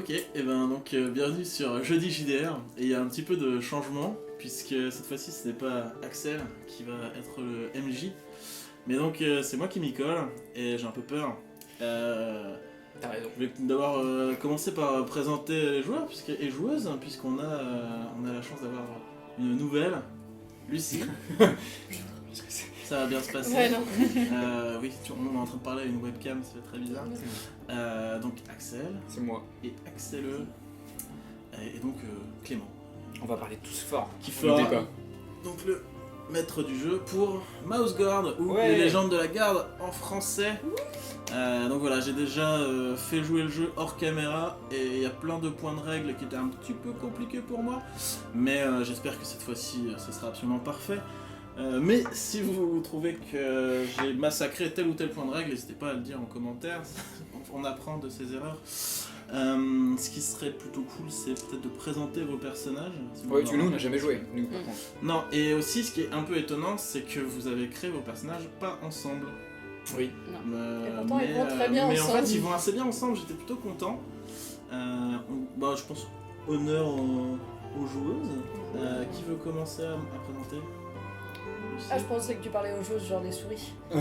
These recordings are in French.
Ok, et ben donc bienvenue sur Jeudi JDR, et il y a un petit peu de changement, puisque cette fois-ci ce n'est pas Axel qui va être le MJ, mais donc c'est moi qui m'y colle, et j'ai un peu peur. T'as raison. Je vais d'abord commencer par présenter les joueurs et joueuses, puisqu'on a, on a la chance d'avoir une nouvelle, Lucie. Ça va bien se passer. Ouais, non. Oui, on est en train de parler à une webcam, ça fait très bizarre. Donc Axel. C'est moi. Et Axel et donc Clément. On va parler tous fort. Qui On fera n'oublie pas. donc le maître du jeu pour Mouse Guard ou Ouais. les légendes de la garde en français. Donc voilà, j'ai déjà fait jouer le jeu hors caméra et il y a plein de points de règle qui étaient un petit peu compliqués pour moi. Mais j'espère que cette fois-ci ce sera absolument parfait. Mais si vous trouvez que j'ai massacré tel ou tel point de règle, n'hésitez pas à le dire en commentaire, on apprend de ses erreurs. Ce qui serait plutôt cool, c'est peut-être de présenter vos personnages. Si vous Ouais, en tu nous, on avez. n'a jamais joué, nous, par Mm. contre. Non, et aussi ce qui est un peu étonnant, c'est que vous avez créé vos personnages pas ensemble. Oui. Et pourtant, ils vont très bien mais ensemble. en fait, ils vont assez bien ensemble, j'étais plutôt content. Je pense honneur aux joueuses. Qui veut commencer à présenter? Ah, je pensais que tu parlais aux choses, genre des souris. Ah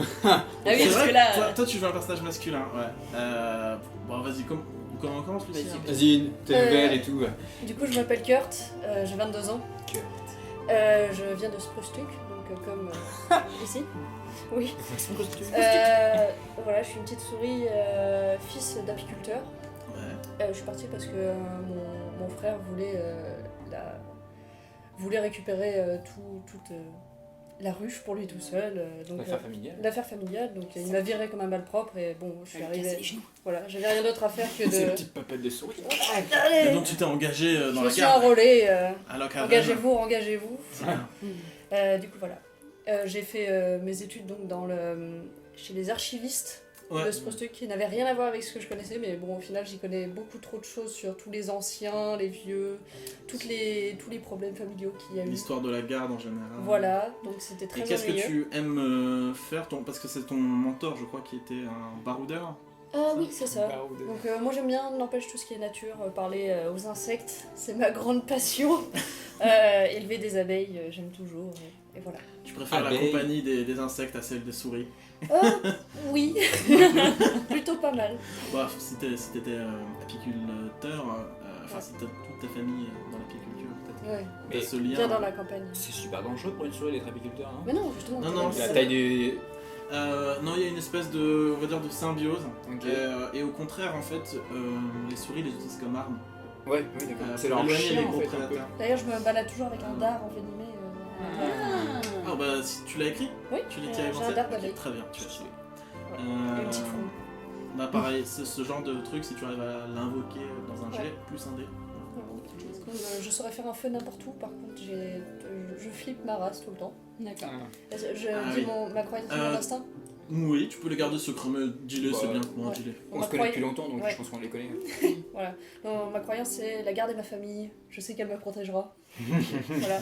oui, C'est parce vrai que là. toi, tu veux un personnage masculin, ouais. Bon, vas-y, comment on commence, Lucie? Vas-y. Vas-y, t'es ouvert et tout. Du coup, je m'appelle Kurt, j'ai 22 ans. Kurt. Je viens de Sprostuk, donc comme ici. Oui. Voilà, je suis une petite souris, fils d'apiculteur. Ouais. Je suis partie parce que mon frère voulait récupérer toute la ruche pour lui tout seul. Donc, L'affaire familiale. l'affaire familiale, donc il m'a viré comme un malpropre et bon, je suis Elle lui casse arrivée. les genoux. Voilà, j'avais rien d'autre à faire que C'est une de. petite papette de souris. Et donc tu t'es engagé dans Je la me suis garde. enrôlée. À la caverne. Engagez-vous. C'est bien. Du coup, voilà. J'ai fait mes études donc chez les archivistes Ouais. de Sprostuk qui n'avaient rien à voir avec ce que je connaissais, mais bon, au final, j'y connais beaucoup trop de choses sur tous les anciens, les vieux, tous les problèmes familiaux qu'il y a eu. L'histoire de la garde en général. Voilà, donc c'était Et très qu'est-ce que ennuyeux. tu aimes faire parce que c'est ton mentor, je crois, qui était un baroudeur. Oui, c'est ça. Donc moi j'aime bien, n'empêche, tout ce qui est nature, parler aux insectes, c'est ma grande passion. Élever des abeilles, j'aime toujours, et voilà. Tu préfères la Abeille. compagnie des insectes à celle des souris. Oui, plutôt pas mal. Bon, si t'étais apiculteur, enfin si t'as toute ta famille dans l'apiculture, peut-être. Ouais, T'as Mais ce lien. bien dans la campagne. c'est super dangereux pour une souris d'être apiculteur, non? Mais non, justement. Non, t'as non, dit La ça. taille des. Non, il y a une espèce de, on va dire, de symbiose. Ok. Et au contraire, en fait, les souris les utilisent comme armes. Ouais, oui, d'accord. C'est Pour leur éloigner chien les en gros fait. Un peu. prédateurs. D'ailleurs, je me balade toujours avec un dard envenimé. Ah bah, si tu l'as écrit? Oui, Tu l'as j'ai tiré un dard d'abeille. Très bien, tu as Stylé. Et une petite fronde. Bah pareil, c'est ce genre de truc, si tu arrives à l'invoquer dans un jet, Ouais. plus un dé. Comme, je saurais faire un feu n'importe où, par contre, je flippe ma race tout le temps. D'accord. Ah. Je Ah dis oui. ma croyance sur mon instinct. Oui, tu peux les garder secrets, mais dis-le, c'est Bah, bien. Bon, ouais. dis-le. On Ma se connaît croy- depuis longtemps, donc Ouais. je pense qu'on les connaît. Voilà. Non, ma croyance, c'est la garde est ma famille. Je sais qu'elle me protégera. Voilà.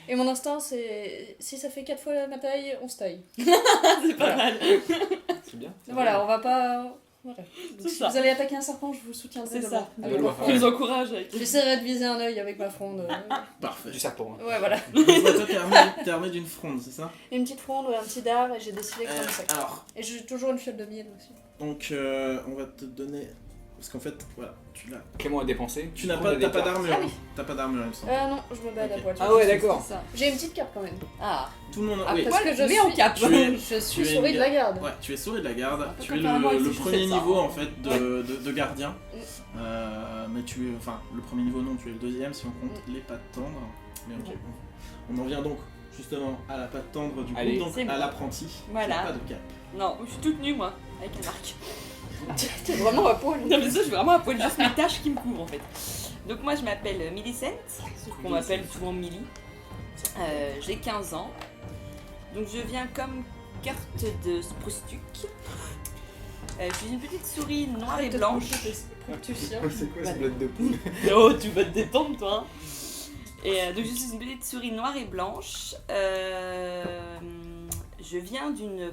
Et mon instinct, c'est si ça fait 4 fois ma taille, on se taille. C'est pas Voilà. mal. C'est bien. Voilà, on va pas. Voilà. C'est Si ça. vous allez attaquer un serpent, je vous soutiendrai. C'est de ça. loin. Ah, De bah, loin. On nous encourage avec. J'essaierai de viser un œil avec ma fronde. Parfait. Du serpent. Hein. Ouais, voilà. Donc, toi, t'es armé d'une fronde, c'est ça? Une petite fronde, un petit dard, et j'ai décidé que ça me sac. Alors, Et j'ai toujours une fiole de miel aussi. donc on va te donner. Parce qu'en fait, voilà, Clément a dépensé. tu n'as On pas, a t'as des pas cartes. d'armure. Ah oui. T'as pas d'armure, il me semble. Non, je me balade Ok. à poil. Ah ouais, d'accord. C'est ça. J'ai une petite cape quand même. Ah. Tout le monde. Ah, oui. Parce que je mais en suis- cap. Tu es- Je suis Tu es souris une de la garde. Ouais, tu es souris de la garde. C'est un peu Tu es comme faire un le avec ses premier chaussettes, niveau ça, hein. en fait de gardien. Mais tu es, enfin, le premier niveau non, tu es le deuxième si on compte les pattes tendres. Mais ok, on en vient donc justement à la patte tendre du Allez. groupe, donc C'est à bon. l'apprenti. Voilà. Qui n'a pas de cap. Non, je suis toute nue moi, avec un arc. T'es vraiment à poil. Non mais ça, je suis vraiment à poil, juste mes taches qui me couvrent en fait. Donc moi je m'appelle Millicent, sauf qu'on m'appelle souvent Millie. J'ai 15 ans. Donc je viens comme Kurt de Sprostuk. Je suis une petite souris noire et blanche. Pructusien. C'est quoi ce bloc de poule? Oh, tu vas te détendre toi. Et donc je suis une petite souris noire et blanche. Je viens d'une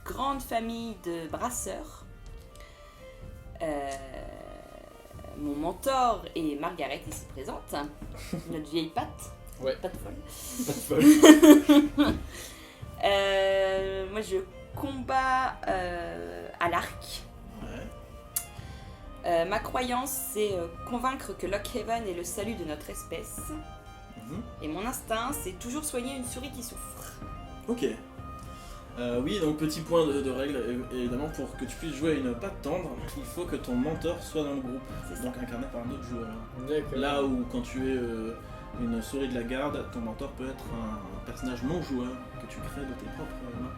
grande famille de brasseurs. mon mentor est Margaret ici présente, notre vieille patte. Ouais. Pas de folle. Pas de folle. Moi je combats à l'arc. Ouais. Ma croyance c'est convaincre que Lockhaven est le salut de notre espèce. Et mon instinct c'est toujours soigner une souris qui souffre. Ok. Oui, donc petit point de règle, évidemment, pour que tu puisses jouer à une patte tendre, il faut que ton mentor soit dans le groupe, C'est ça. donc incarné par un autre joueur. D'accord. Là où quand tu es une souris de la garde, ton mentor peut être un personnage non joueur que tu crées de tes propres mains.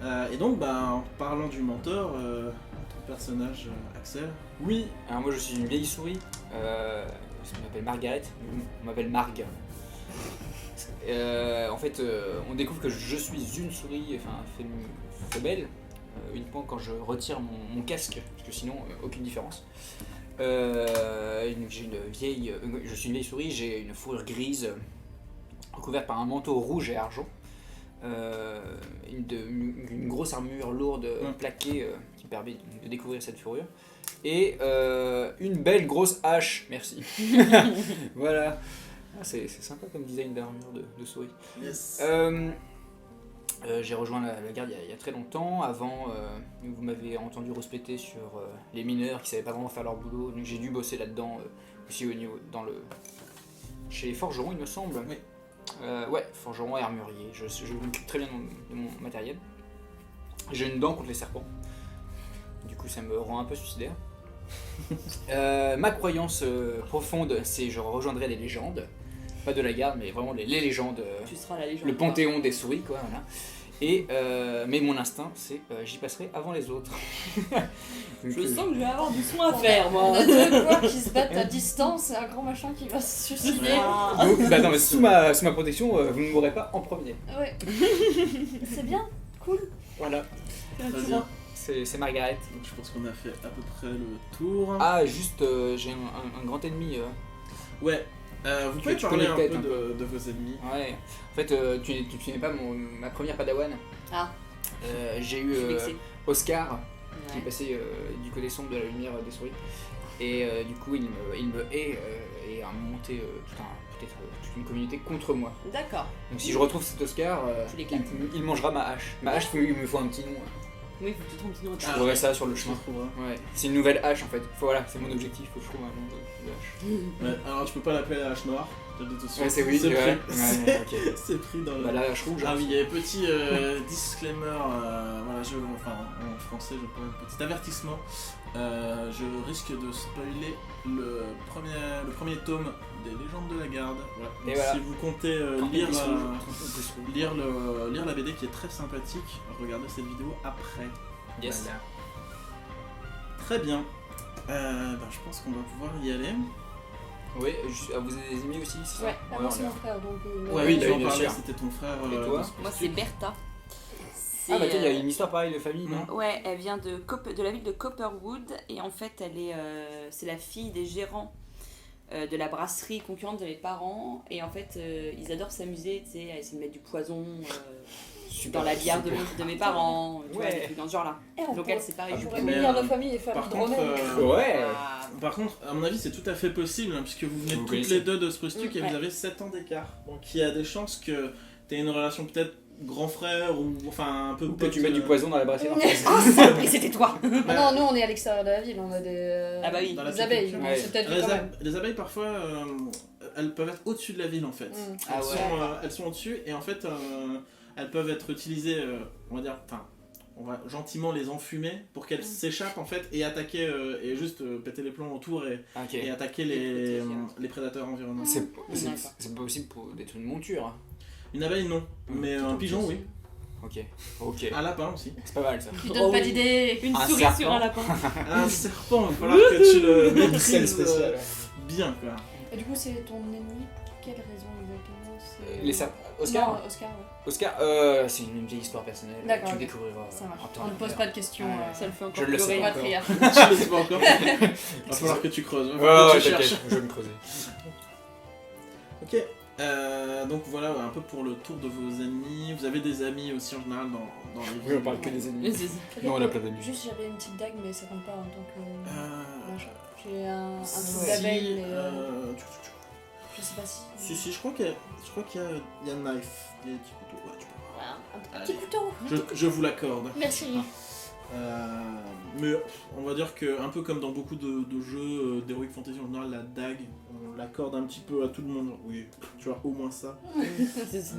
Voilà. Et donc, en parlant du mentor, ton personnage Axel. Oui, alors moi je suis une vieille souris. Je m'appelle Margaret. On m'appelle Marg. En fait, on découvre que je suis une souris, enfin femelle, uniquement quand je retire mon casque, parce que sinon, aucune différence. Je suis une vieille souris, j'ai une fourrure grise, recouverte par un manteau rouge et argent, une grosse armure lourde plaquée qui me permet de découvrir cette fourrure, et une belle grosse hache, merci. Voilà. Ah, c'est sympa comme design d'armure de souris. Yes. J'ai rejoint la garde il y a très longtemps. Avant, vous m'avez entendu rouspéter sur les mineurs qui savaient pas vraiment faire leur boulot. Donc j'ai dû bosser là-dedans aussi au niveau chez les forgerons, il me semble. Oui. Ouais, forgeron et armurier. Je m'occupe très bien de mon matériel. J'ai une dent contre les serpents. Du coup, ça me rend un peu suicidaire. Ma croyance profonde, c'est je rejoindrai les légendes. Pas de la garde, mais vraiment les légendes. Tu seras la légende. Le panthéon des souris, quoi, voilà. Et, mais mon instinct, c'est j'y passerai avant les autres. Donc, Je sens que je vais avoir du soin à faire, moi. On a deux quoi qui se battent à distance et un grand machin qui va se suicider. donc, non, mais sous ma protection, vous ne mourrez pas en premier. Ouais. C'est bien, cool. Voilà, Vas-y. Donc, c'est Margaret. je pense qu'on a fait à peu près le tour. Ah, juste, j'ai un grand ennemi. Ouais. Vous pouvez tu parler connais un peu peut-être de vos ennemis. Ouais, en fait, tu n'es pas ma première padawan. Ah. J'ai Je eu suis vexée. Oscar, qui est Ouais. passé du côté sombre de la lumière des souris. Et du coup, il me hait et a monté toute une communauté contre moi. D'accord. Donc si je retrouve cet Oscar, Tu l'éclates. il mangera ma hache. Ma hache, il me faut un petit nom. Oui, il faut que tu trouves un petit nom. Je trouverai ça sur le Je chemin. le trouverai. Ouais, c'est une nouvelle hache en fait. Voilà, c'est mon objectif, faut que je trouve un nom de hache. Ouais, alors tu peux pas l'appeler la hache noire. Je te dis tout de suite. Ouais, c'est oui, c'est ouais. pris. Ouais, ok. C'est pris dans le. Bah la hache rouge. Ah hein. oui, il y a un petit disclaimer, voilà, en français, je peux un petit avertissement. Je risque de spoiler le premier tome des légendes de la garde. Voilà. Donc, Et voilà. si vous comptez Plus rouge. lire la BD qui est très sympathique, regardez cette vidéo après. Yes. Voilà. Très bien. Je pense qu'on va pouvoir y aller. Oui, vous avez des ennemis aussi, c'est ça? Ouais, moi c'est on mon a- frère donc. Ouais, oui, tu bah en oui, bien parlais, sûr. c'était ton frère. Et toi de ce Moi, c'est Bertha. Ah bah tiens, il y a une histoire pareille de famille, non? Ouais, elle vient de la ville de Copperwood et en fait, c'est la fille des gérants de la brasserie concurrente de mes parents et en fait, ils adorent s'amuser, tu sais, à essayer de mettre du poison Super, dans la bière super. de mes parents, tu vois, Ouais. des trucs dans ce genre-là. Et on Donc elle, c'est pareil. Ah, du pourrait coup. mais, unir nos familles et faire par une contre, drôle. Ouais. Ah, Par contre, à mon avis, c'est tout à fait possible, hein, puisque vous venez Vous toutes connaissez. les deux de Sprustuc et Ouais. vous avez 7 ans d'écart. Donc il y a des chances que tu aies une relation peut-être grand frère ou enfin un peu Ou que pote, tu mettes du poison dans la brassière. et c'était toi. Ah non, nous on est à l'extérieur de la ville, on a des, Ah bah oui. Dans la des abeilles, petite donc culture. c'est peut-être Les, quand même. les abeilles, parfois, elles peuvent être au-dessus de la ville en fait. Mm. Ah ouais. Elles sont au-dessus et en fait, elles peuvent être utilisées, on va dire, enfin, on va gentiment les enfumer pour qu'elles s'échappent en fait et attaquer et juste péter les plombs autour et Ok. attaquer les prédateurs environnants. C'est pas possible pour d'être une monture. Une abeille non, mais un pigeon oui. Ok. Un lapin aussi. C'est pas mal ça. Tu donnes pas d'idée. Une Un souris serpent. sur un lapin. Un serpent, il va falloir que tu le Celle maîtrises spéciale. bien quoi. Et du coup, c'est ton ennemi pour quelle raison exactement? C'est- Les serpents. Oscar Non, Oscar, ouais. Oscar, c'est une vieille histoire personnelle. D'accord, Tu ok. découvriras. Ça marche. en temps On ne et pose heure. pas de questions. Ouais. Ça le fait encore Je le sais pleurer. pas. Patriarche. Je le sais pas encore. Il va falloir que tu creuses. Ouais, que ouais, tu cherches. t'inquiète, je vais me creuser. Ok, Donc voilà, ouais, un peu pour le tour de vos ennemis. Vous avez des amis aussi en général dans les Oui, on parle que des ennemis. C'est Non, on a plein d'amis. Juste, j'avais une petite dague, mais ça compte pas en tant que. Euh, J'ai un si, truc d'abeille, mais. tu- Je sais pas si. Si, je crois qu'il y a un knife, des petits couteaux. Ouais, tu peux voir. Un petit couteau. Je vous l'accorde. Merci. Mais on va dire que, un peu comme dans beaucoup de jeux d'Heroic Fantasy en général, la dague, on l'accorde un petit peu à tout le monde. Genre, oui, tu vois, au moins ça. C'est ça.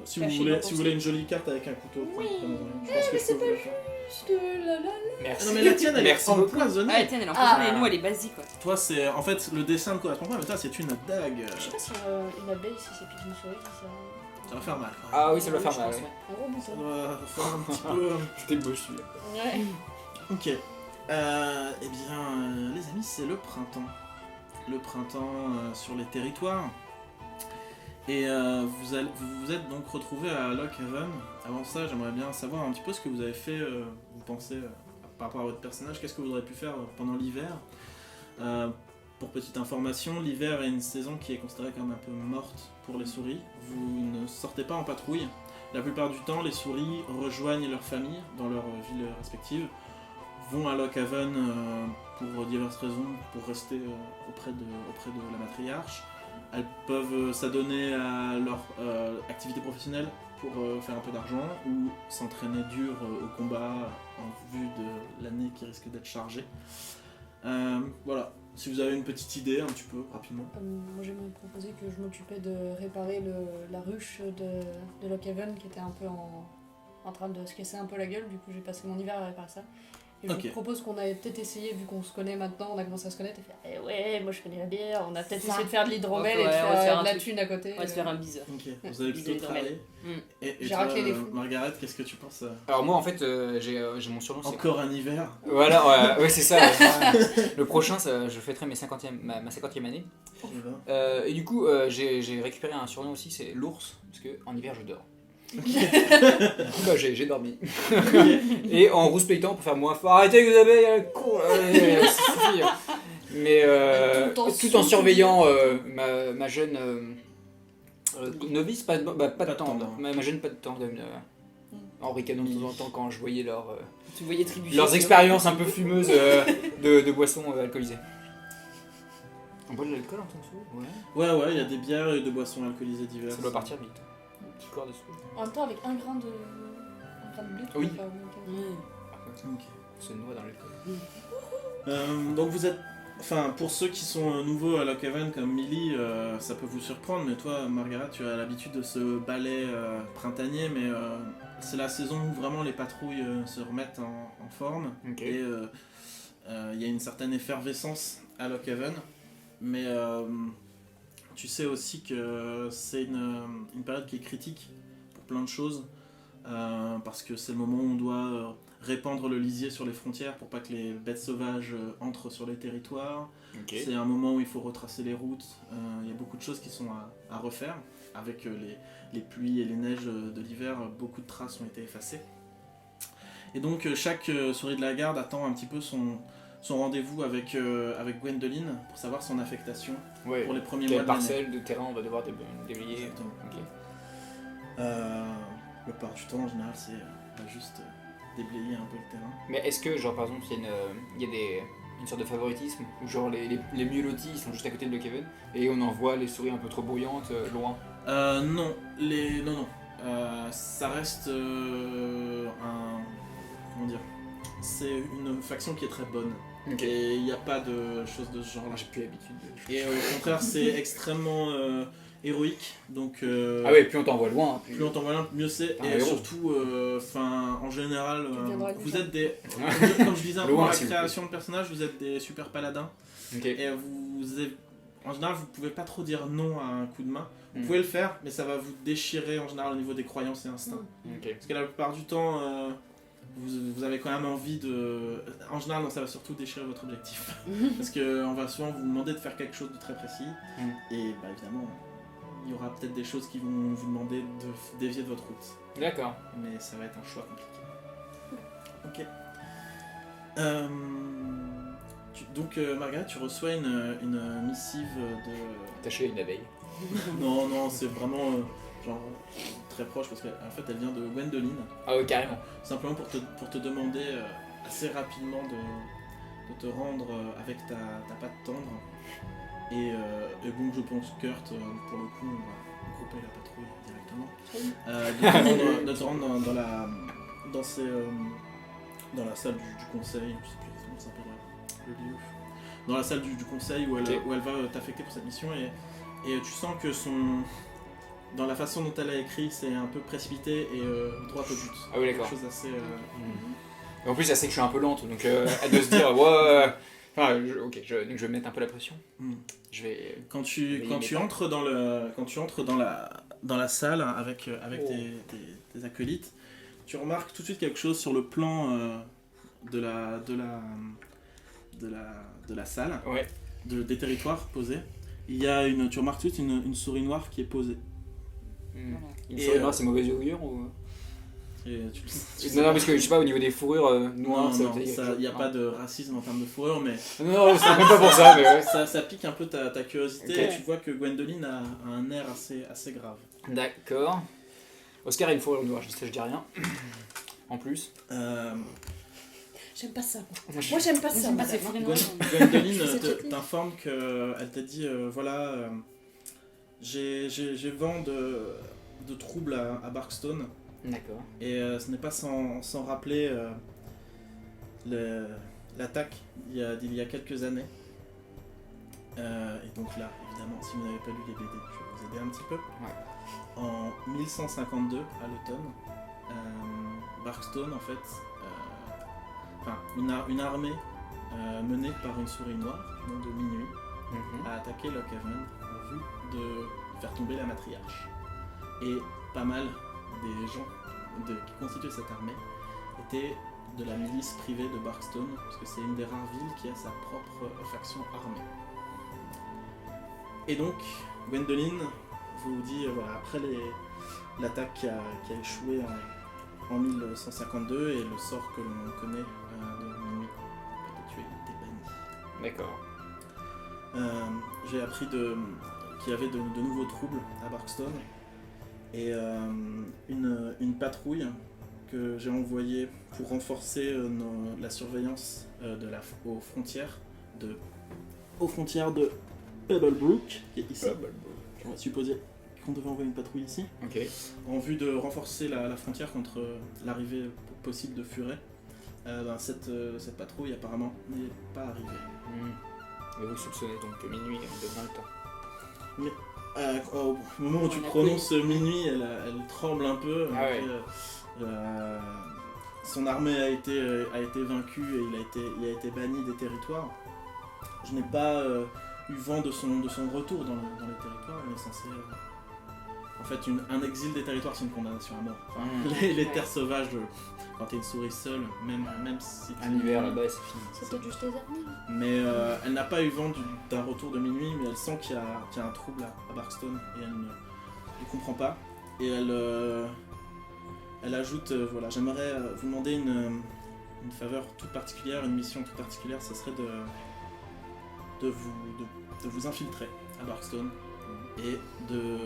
Si Caché vous dans ton voulez une jolie carte avec un couteau, Oui. je pense que je peux vous la faire. Juste la. Merci. Non mais la tienne elle Merci est beaucoup. empoisonnée. Ah, tiens, elle est empoisonnée, Ah. et nous, elle est basique, quoi. Toi c'est en fait le dessin ne correspond pas, mais toi c'est une dague. Je sais pas si une abeille, si c'est pique une souris, si ça. Ça va faire mal. Ah oui, ça doit faire je mal. pense, Ouais. ouais. Un gros Ça bouton. doit faire un petit peu. C'était beau celui-là. Ouais. Ok. Eh bien, les amis, c'est le printemps. Le printemps sur les territoires. Et vous vous êtes donc retrouvés à Lockhaven. Avant ça, j'aimerais bien savoir un petit peu ce que vous avez fait, vous pensez, par rapport à votre personnage, qu'est-ce que vous auriez pu faire pendant l'hiver. Pour petite information, l'hiver est une saison qui est considérée comme un peu morte pour les souris. Vous ne sortez pas en patrouille. La plupart du temps, les souris rejoignent leur famille dans leurs villes respectives, vont à Lockhaven pour diverses raisons, pour rester auprès de la matriarche. Elles peuvent s'adonner à leur activité professionnelle pour faire un peu d'argent ou s'entraîner dur au combat en vue de l'année qui risque d'être chargée. Voilà, si vous avez une petite idée un petit peu rapidement. Moi j'aimerais proposer que je m'occupais de réparer la ruche de Lockhaven qui était un peu en train de se casser un peu la gueule, du coup j'ai passé mon hiver à réparer ça. Et je Ok. vous propose qu'on ait peut-être essayé, vu qu'on se connaît maintenant, on a commencé à se connaître et faire eh ouais, moi je connais la bière, on a peut-être Ça. essayé de faire de l'hydromel Ouais, et de on va se faire faire de un la truc. thune à côté. On va se faire un bise. Ok, vous avez plutôt Bisous, travaillé. Mm. Et J'ai toi, raclé les fous. Margaret, qu'est-ce que tu penses Alors moi en fait j'ai mon surnom c'est... Encore un hiver. Voilà, ouais, c'est ça. Le prochain, je fêterai ma 50e année. Et du coup, j'ai récupéré un surnom aussi, c'est l'ours, parce que en hiver je dors. Du coup, bah, j'ai dormi. Et en rouspétant pour faire moins fort, arrêtez que vous avez con, ça suffit. Mais tout en surveillant ma jeune novice, pas de tendre, ma jeune pas de tendre, en ricanant de temps en temps quand je voyais Tu voyais trébucher. leurs sinon. expériences un peu fumeuses de boissons alcoolisées. On boit de l'alcool en tant que sous? Ouais. Ouais, il y a des bières et de boissons alcoolisées diverses. Ça doit partir vite. Petit corps dessous. En même temps, avec un grain de blé, tu Oui. peux faire monter. Ok. On se noie dans l'alcool. Donc vous êtes... Enfin, pour ceux qui sont nouveaux à Lockhaven comme Millie, ça peut vous surprendre, mais toi, Margaret, tu as l'habitude de ce ballet printanier, mais c'est la saison où vraiment les patrouilles se remettent en forme, Ok. et il y a une certaine effervescence à Lockhaven, mais tu sais aussi que c'est une période qui est critique pour plein de choses, parce que c'est le moment où on doit répandre le lisier sur les frontières pour pas que les bêtes sauvages entrent sur les territoires. Ok. C'est un moment où il faut retracer les routes. Il y a beaucoup de choses qui sont à refaire. Avec les pluies et les neiges de l'hiver, beaucoup de traces ont été effacées. Et donc chaque souris de la garde attend un petit peu son rendez-vous avec Gwendoline pour savoir son affectation Ouais. pour les premiers mois Quelle de l'année. parcelle de terrain on va devoir déblayer? Exactement. Ok. Le part du temps en général c'est juste déblayer un peu le terrain. Mais est-ce que, genre par exemple, il y a une sorte de favoritisme où genre les mieux lotis ils sont juste à côté de Lockhaven et on envoie les souris un peu trop bruyantes loin? Non, non. Ça reste comment dire, c'est une faction qui est très bonne. Ok. Et il n'y a pas de choses de ce genre là. J'ai plus l'habitude de... Et au contraire c'est extrêmement héroïque. Donc Ah ouais, plus on t'envoie loin, hein, plus on t'envoie loin, mieux c'est. Un Et héros. surtout, en général, Tu deviendras vous ninja. êtes des... Comme je disais un peu Loin, dans la s'il vous plaît. création de personnages, vous êtes des super paladins. Ok. Et en général, vous pouvez pas trop dire non à un coup de main. Vous Mm. pouvez le faire, mais ça va vous déchirer en général au niveau des croyances et instincts. Ok. Parce que la plupart du temps, vous avez quand même envie de... En général, non, ça va surtout déchirer votre objectif. Parce qu'on va souvent vous demander de faire quelque chose de très précis. Et bah, évidemment, il y aura peut-être des choses qui vont vous demander de dévier de votre route. D'accord. Mais ça va être un choix compliqué. Ok. Donc Margaret, tu reçois une missive de... Attaché à une abeille. Non, c'est vraiment genre très proche parce qu'en fait elle vient de Gwendoline. Ah ouais, carrément. Simplement pour te demander assez rapidement de te rendre avec ta patte tendre. Et donc je pense Kurt, pour le coup, on va grouper la patrouille directement. De te rendre dans la salle du conseil, je sais plus comment ça s'appelle le lieu. Dans la salle du conseil où elle va t'affecter pour cette mission et tu sens que dans la façon dont elle a écrit, c'est un peu précipité et droit au but. Ah oui, d'accord. Quelque chose assez... Et en plus, elle sait que je suis un peu lente, donc elle doit se dire, ouais... Enfin, donc je vais mettre un peu la pression. Je vais... Quand tu entres dans la salle avec tes acolytes, tu remarques tout de suite quelque chose sur le plan de la salle, Ouais. des territoires posés. Tu remarques tout de suite une souris noire qui est posée. Une souris noire, c'est mauvais augure ou... Et Non, parce que je sais pas, au niveau des fourrures noires, non, il n'y a pas de racisme en termes de fourrure, mais Non, c'est même pas pour ça, mais ouais. ça pique un peu ta curiosité, Ok. et tu vois que Gwendoline a un air assez grave. D'accord. Oscar a une fourrure noire, je dis rien. En plus. J'aime pas ça. Moi, j'aime pas ça. J'aime pas ces madame. fourrures noires. Gwendoline C'est tout. t'informe qu'elle t'a dit voilà, j'ai vent de troubles à Barkstone, D'accord. et ce n'est pas sans rappeler l'attaque d'il y a quelques années. Et donc là, évidemment, si vous n'avez pas lu les BD, je vais vous aider un petit peu. En 1152, à l'automne, Barkstone, en fait, une armée menée par une souris noire, nom de Minuit, a attaqué Lockhaven en vue de faire tomber la matriarche. Et pas mal des gens qui constituaient cette armée étaient de la milice privée de Barkstone, parce que c'est une des rares villes qui a sa propre faction armée. Et donc, Gwendoline vous dit, voilà, après l'attaque qui a échoué en 1152 et le sort que l'on connaît de Minuit, perpétualité bannie. D'accord. J'ai appris qu'il y avait de nouveaux troubles à Barkstone et une patrouille que j'ai envoyée pour renforcer la surveillance aux frontières de Pebblebrook, qui est ici. On va supposer qu'on devait envoyer une patrouille ici, Ok. en vue de renforcer la frontière contre l'arrivée possible de Furet. Cette patrouille apparemment n'est pas arrivée. Et vous soupçonnez donc que Minuit devant le temps. Au moment où tu prononces Minuit, elle tremble un peu. Ah ouais. Son armée a été vaincue et il a été banni des territoires. Je n'ai pas eu vent de son retour dans les territoires. Il est censé... En fait, un exil des territoires, c'est une condamnation à mort. Enfin, les terres sauvages, quand t'es une souris seule, même si Un hiver là-bas, c'est fini. C'est peut-être juste les araignées. mais elle n'a pas eu vent d'un retour de Minuit, mais elle sent qu'il y a un trouble à Barkstone et elle ne comprend pas. Et elle ajoute, voilà, j'aimerais vous demander une faveur toute particulière, une mission toute particulière, ce serait de vous infiltrer à Barkstone et de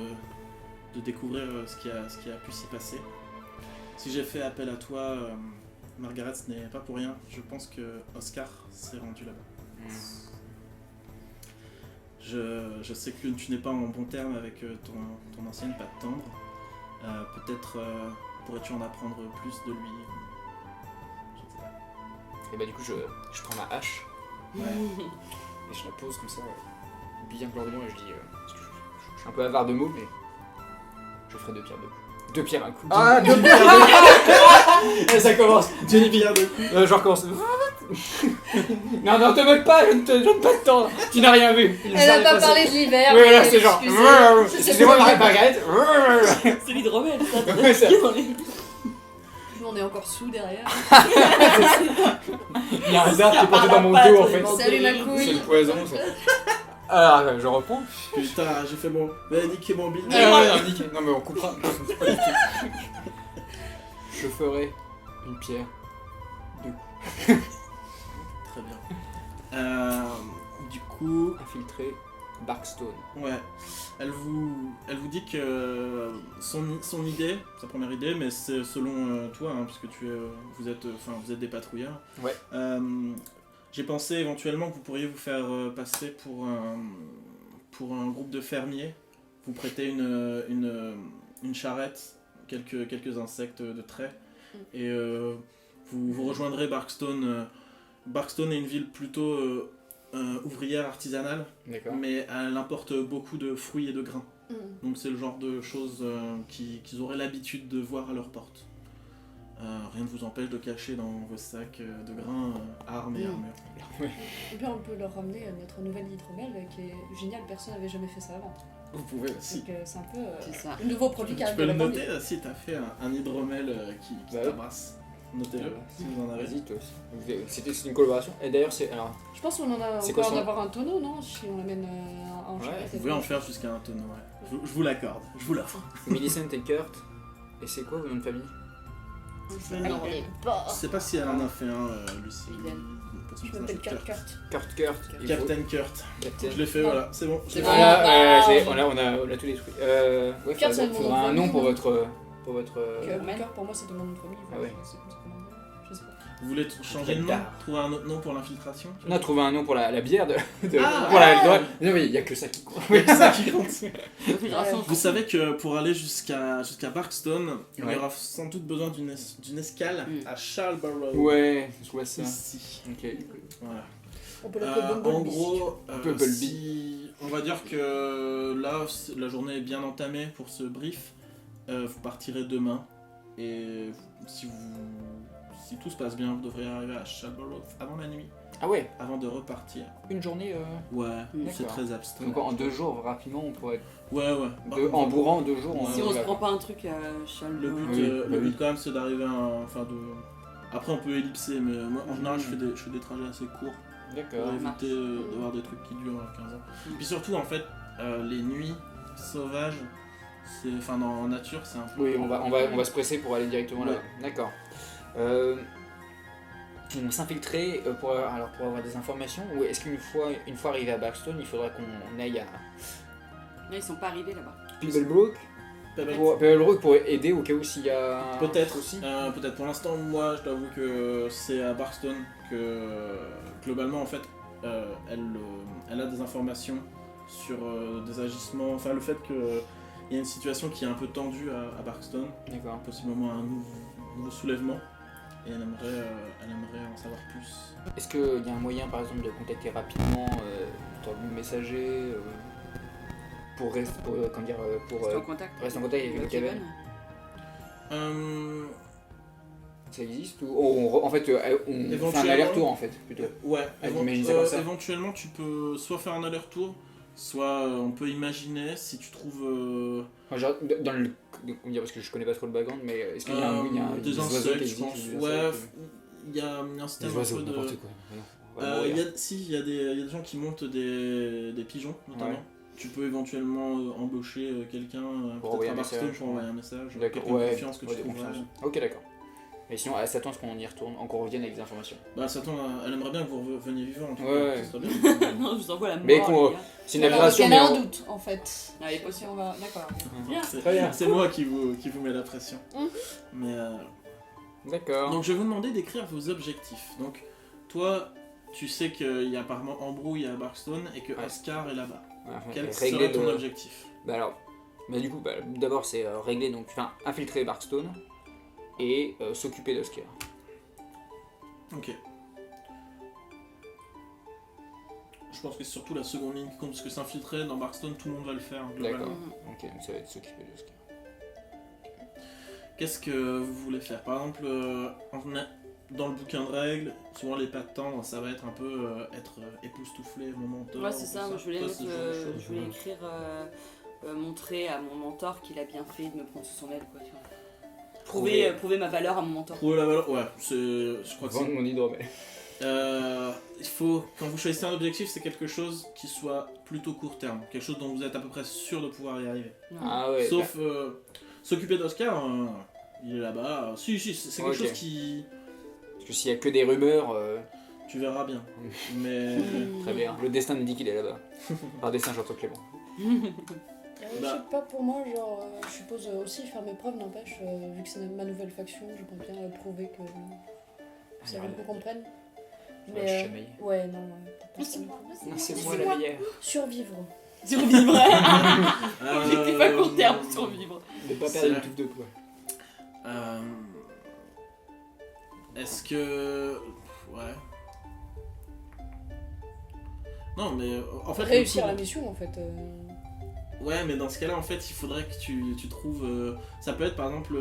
découvrir ce qui a pu s'y passer. Si j'ai fait appel à toi, Margaret, ce n'est pas pour rien. Je pense que Oscar s'est rendu là-bas. Je sais que tu n'es pas en bon terme avec ton ancienne patte tendre. Peut-être pourrais-tu en apprendre plus de lui. Je ne sais pas. Et bah du coup, je prends ma hache et je la pose comme ça, bien lourdement, et je dis... parce que je suis un peu avare de mots, mais je ferai 2 pierres 2 coups. 2 pierres un coup. Ah, 2 pierres 2 coups. Et ça commence. 2 pierres 2 coups. Je recommence. Non, te moque pas, je ne te donne pas de temps. Tu n'as rien vu. Elle n'a pas parlé de l'hiver. Oui, voilà, c'est genre... Excusez. Excusez-moi, Margaret. C'est l'hydromel, ça. Ouais, ça. Nous, on est encore sous derrière. Il y a un hasard qui est porté dans mon dos en fait. Salut ma C'est couille. le poison. Ça. Alors, je reprends. Putain, j'ai fait mon... Mais niquez mon bill. Non mais on coupera. Pas du tout. Je ferai une pierre 2 coups. Très bien. Du coup, Infiltré Barkstone. ouais, elle vous dit que son idée, sa première idée, mais c'est selon toi, hein, parce que vous êtes des patrouilleurs. Ouais. J'ai pensé éventuellement que vous pourriez vous faire passer pour un groupe de fermiers. Vous prêtez une charrette, quelques insectes de trait, et vous rejoindrez Barkstone. Barkstone est une ville plutôt ouvrière artisanale, D'accord. mais elle importe beaucoup de fruits et de grains. Donc c'est le genre de choses qu'ils auraient l'habitude de voir à leur porte. Rien ne vous empêche de cacher dans vos sacs de grains armes et armures. Et puis on peut leur ramener notre nouvelle hydromel qui est géniale, personne n'avait jamais fait ça avant. Vous pouvez aussi. Donc c'est un peu C'est ça. un nouveau produit qui Tu arrive peux de le la noter si t'as fait un hydromel qui Bah oui. t'abrasse. Notez-le si vous en avez. Vas-y, toi aussi. C'est une collaboration. Et d'ailleurs, c'est. Alors, Je pense qu'on en a C'est encore quoi son- d'avoir un tonneau, non? Si on l'amène en Ouais, charrette. Vous pouvez en faire jusqu'à un tonneau, ouais. Je vous l'accorde, je vous l'offre. Millicent et Kurt. Et c'est quoi vos noms de famille? Alors, les porcs. Je sais pas si elle en a fait un, Lucie. Idem. Pour son Je m'appelle personnage. Kurt. Kurt. il faut- Captain Kurt. Captain. Je l'ai fait, voilà, c'est bon. C'est j'ai bon. fait. Voilà, Ah. on a tout détruit. Ouais, Kurt, c'est il mon faudra nom de un nom famille, pour non votre. Kurt, pour moi, c'était mon nom de famille. Ah ouais. C'est comme ça qu'on l'appelle. Je sais pas. Vous voulez changer de nom? Trouver un autre nom pour l'infiltration? On a trouvé un nom pour la bière de. Ah, pour la. ah. Non, mais il y a que ça qui compte. C'est ça qui compte. Infiltration. Vous savez que pour aller jusqu'à Barkstone, il y Ouais. aura sans doute besoin d'une escale à Charlesborough. Ouais, je vois ça. Ici. Ok. Voilà. On peut l'appeler Bumblebee. En gros, Bumblebee. on va dire que là, la journée est bien entamée pour ce brief. Vous partirez demain. Et si tout se passe bien, vous devriez arriver à Charlesborough avant la nuit, Ah ouais, avant de repartir. une journée. Ouais, c'est D'accord. très abstrait. Donc en 2 jours, rapidement, on pourrait. Ouais. En bourrant en 2 jours, Si Si on se va- prend pas un truc à Le Charlesborough. but, Oui, le bah but oui. quand même, c'est d'arriver Après, on peut ellipser, mais moi, en général, je fais des trajets assez courts D'accord. pour marche. éviter d'avoir des trucs qui durent 15 ans. Puis surtout, en fait, les nuits sauvages, en nature, c'est un peu. Oui, on va se presser pour aller directement là. Ouais. D'accord. On s'infiltrer pour avoir des informations, ou est-ce qu'une fois arrivé à Barkstone, il faudra qu'on aille à Là, ils sont pas arrivés là-bas. Pebblebrook pour aider au cas où s'il y a Peut-être aussi. peut-être. Pour l'instant, moi, je t'avoue que c'est à Barkstone que globalement, en fait, elle a des informations sur des agissements. Enfin, le fait qu'il y a une situation qui est un peu tendue à Barkstone, D'accord. possiblement un nouveau soulèvement, et elle aimerait en savoir plus. Est-ce qu'il y a un moyen par exemple de contacter rapidement le messager pour rester Restez en contact. rester en contact avec le Kevin. Kevin? Euh, Ça existe ou en fait on fait un Éventuellement. aller-retour en fait plutôt. ouais, imagine ça comme ça. éventuellement, tu peux soit faire un aller-retour, soit on peut imaginer si tu trouves Enfin, genre, dans le comment dire, parce que je connais pas trop le background, mais est-ce qu'il y a des oiseaux insectes, qui je pense. existent, des Ouais, insectes, il y a un système des un oiseaux, peu de. n'importe quoi. Il y a des gens qui montent des pigeons, notamment. Ouais. Tu peux éventuellement embaucher quelqu'un, peut-être envoyer à un Barkstone message. pour envoyer un message. D'accord, Quelqu'un de ouais, confiance que tu ouais, de trouveras. confiance. Ok, d'accord. Et sinon, elle s'attend à ce qu'on y retourne, qu'on revienne avec des informations. Bah, Satan, elle aimerait bien que vous reveniez vivant en tout Ouais. cas. Ça serait bien. Non, je vous envoie la mort. Mais qu'on- les gars. C'est une Alors, aberration, il y mais en a un on- doute, en fait. Ah, il est Si possible. on va... D'accord. Très bien. C'est moi qui vous met la pression. Mhm. Mais D'accord. donc je vais vous demander d'écrire vos objectifs. Donc toi, tu sais qu'il y a apparemment embrouille à Barkstone et que Ouais. Oscar est là-bas. Ouais, Quel régler serait ton le- objectif? Bah alors, du coup, d'abord c'est régler, donc, infiltrer Barkstone et s'occuper d'Oscar. Ok. Je pense que c'est surtout la seconde ligne qui compte, parce que s'infiltrer dans Barkstone, tout le monde va le faire. Globalement. D'accord. Mhm. Ok, donc ça va être s'occuper d'Oscar. Qu'est-ce que vous voulez faire? Par exemple, dans le bouquin de règles, souvent les pas de temps, ça va être un peu être époustouflé, mon mentor. Ouais, c'est tout ça. Moi, je voulais, Toi, mettre, c'est ce genre de choses. je voulais écrire, montrer à mon mentor qu'il a bien fait de me prendre sous son aile. Quoi, tu vois. Prouver ma valeur à mon mentor. Prouver la valeur, ouais, je crois que Vendre c'est. mon hydromel. Il faut, quand vous choisissez un objectif, c'est quelque chose qui soit plutôt court terme, quelque chose dont vous êtes à peu près sûr de pouvoir y arriver. Ouais. Ah ouais. Sauf s'occuper d'Oscar, il est là-bas. Si, c'est quelque Ok. chose qui. Parce que s'il y a que des rumeurs, Tu verras bien. Mais... Très bien. Le destin nous dit qu'il est là-bas. Par destin, j'entends Clément. Je sais pas, pour moi, genre, je suppose aussi faire mes preuves, n'empêche, vu que c'est ma nouvelle faction, je compte bien prouver que ça veut qu'on comprenne. Mais ouais, non, peut-être pas ça. Non, c'est moi la meilleure. Survivre. Survivre. Objectif à court terme, survivre. Ne pas perdre une touffe de poids. Est-ce que... Ouais. Non, mais en fait... Réussir la mission, en fait. Ouais, mais dans ce cas-là, en fait, il faudrait que tu trouves... ça peut être, par exemple,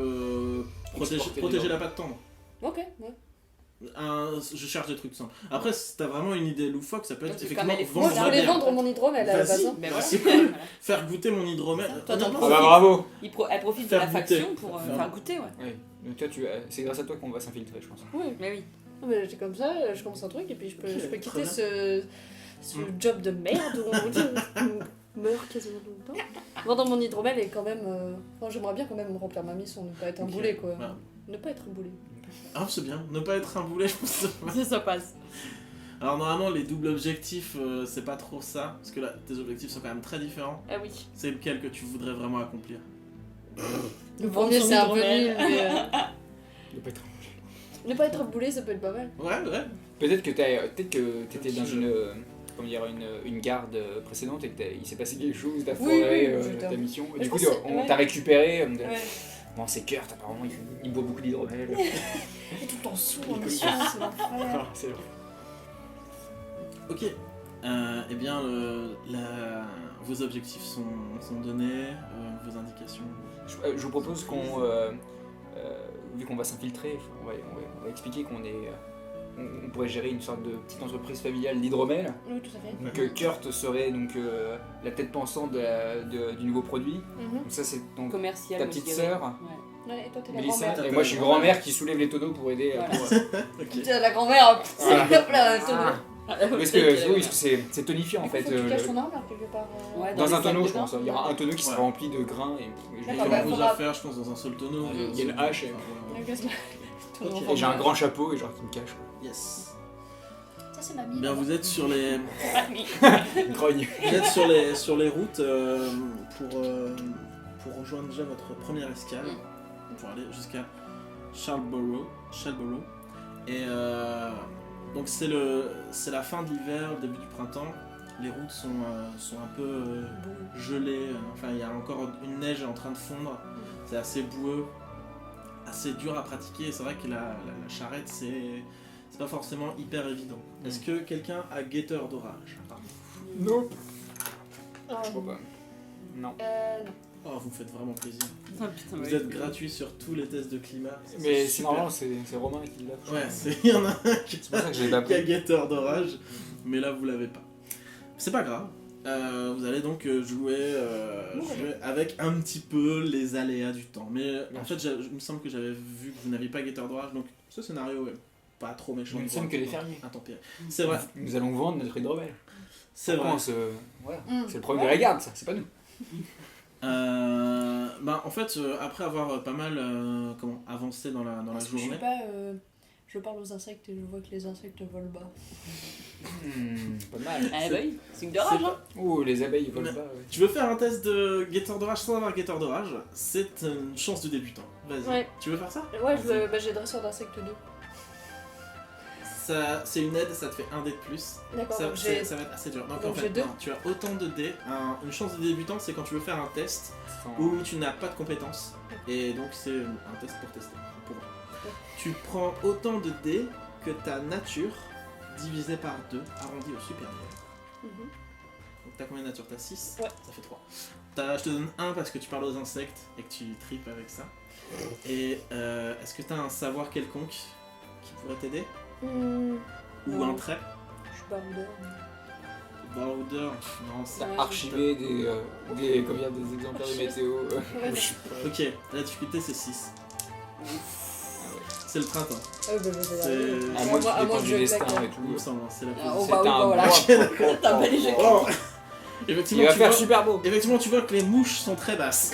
protéger la patte tendre. Ok, ouais. Je cherche des trucs simples. Après, si t'as vraiment une idée loufoque, ça peut être Donc, effectivement Moi, je voulais vendre mon hydromel à la base. Mais voilà. C'est cool. Faire goûter mon hydromel. Toi, t'en Non, profites. Bravo. Elle profite de Faire la goûter. faction pour faire goûter, ouais. Oui. Donc toi, c'est grâce à toi qu'on va s'infiltrer, je pense. Oui, Mais oui. non, mais j'étais comme ça, je commence un truc et puis je peux très quitter bien. ce job de merde où on meurt quasiment tout le temps. Vendre mon hydromel est quand même... Enfin, j'aimerais bien quand même remplir ma mission, ne pas être un Ok. boulet, quoi. Voilà. Ne pas être un boulet. Ah, c'est bien. Ne pas être un boulet, je pense que ça va. Ça passe. Alors, normalement, les doubles objectifs, c'est pas trop ça. Parce que là, tes objectifs sont quand même très différents. Ah oui. C'est lequel que tu voudrais vraiment accomplir? Le premier, c'est un peu nul, mais... Ne pas être... Ne pas être un boulet, ça peut être pas mal. Ouais. Peut-être que t'étais dans comment dire, une garde précédente et qu'il s'est passé quelque chose, t'as Oui, foiré oui, ta mission. Et je du coup, pense que- on ouais. t'a récupéré. Ouais. Bon, c'est Kurt, apparemment, il boit beaucoup d'hydromel. Et tout le temps sourd en mission, c'est l'enfer. C'est vrai. Ok. Eh bien, vos objectifs sont donnés, vos indications. Je vous propose qu'on, vu qu'on va s'infiltrer, on va expliquer qu'on est, on pourrait gérer une sorte de petite entreprise familiale d'hydromel. Oui, tout à fait. Donc Kurt serait donc la tête pensante du nouveau produit. Mhm. Donc ça c'est donc Commercial. ta moi, je petite dirais. sœur, Ouais. Ouais, et toi, t'es la Mélissa, grand-mère. et moi je suis grand-mère qui soulève les tonneaux pour aider. Voilà. Ok. T'es la grand-mère, Voilà. hop là, tonneau. Parce que c'est tonifiant en Du coup, fait. faut que tu caches ton armure quelque part. Ouais, Dans les un sacs tonneau de je pense. bain. Il y aura un tonneau qui sera Ouais. rempli de grains et je D'accord, vais bah, Comme vos faudra- affaires, je pense, dans un seul tonneau. Il y a une hache et- Ok. et j'ai un grand chapeau et genre qui me cache. Yes. Ça, c'est ma mine. Bien, vous êtes sur les... Une grogne. Vous êtes sur les routes pour rejoindre déjà votre première escale, pour aller jusqu'à Charlesborough. Et donc c'est la fin de l'hiver, le début du printemps. Les routes sont un peu gelées. Enfin, il y a encore une neige en train de fondre. C'est assez boueux, assez dur à pratiquer. Et c'est vrai que la charrette, c'est pas forcément hyper évident. Est-ce que quelqu'un a guetteur d'orage? Non. Ah, Je crois pas. Non. non. Oh, vous me faites vraiment plaisir. Ah, putain, Vous ouais. êtes gratuit sur tous les tests de climat. Ça, Mais c'est super. normal, c'est Romain qui l'a. je Ouais, crois. il y en a un qui C'est pour ça que je l'ai pas a pris. guetteur d'orage, mais là vous l'avez pas. C'est pas grave. Vous allez donc jouer avec un petit peu les aléas du temps. Mais en fait, il me semble que j'avais vu que vous n'aviez pas guetteur d'orage, donc ce scénario est pas trop méchant. Nous ne sommes que des fermiers. Intempéré. C'est vrai, Nous allons vendre notre hydromel. c'est vrai. Voilà. Mm. C'est le problème de la garde, ça, c'est pas nous. En fait, après avoir pas mal avancé dans la Parce que je journée, suis pas... Je parle aux insectes et je vois que les insectes volent bas. Pas mal. Ah bah oui, signe de rage, hein. Ouh, les abeilles ils volent Mais- pas. Ouais. tu veux faire un test de guetteur d'orage sans avoir guetteur d'orage, c'est une chance de débutant. Vas-y. Ouais. Tu veux faire ça? Ouais, j'ai dresseur d'insectes 2. Ça, c'est une aide, ça te fait un dé de plus. D'accord, Ça, donc c'est- j'ai... ça va être assez dur. Donc donc en fait, j'ai deux. non, tu as autant de dés. Une chance de débutant, c'est quand tu veux faire un test Sans- où tu n'as pas de compétences. Et donc c'est un test pour tester. Pour voir. Tu prends autant de dés que ta nature divisé par 2, arrondi au supérieur. Mhm. Donc t'as combien de nature? T'as 6? Ouais. Ça fait 3. Je te donne 1 parce que tu parles aux insectes et que tu tripes avec ça. Et est-ce que t'as un savoir quelconque qui pourrait t'aider? Ou Non. un trait? Je suis baroudeur. Baroudeur? Non, ça... T'as Ouais, archivé des exemplaires de météo. Ok, la difficulté c'est 6. C'est le printemps. Ah bah, C'est- À moins que à tu moins dépenses que du je destin claque. et Il me tout. semble, c'est la Ah, position. bah oui, bah voilà. bon. T'as pas les jets. Oh. Effectivement, Il va tu faire vois, super beau. effectivement, tu vois que les mouches sont très basses.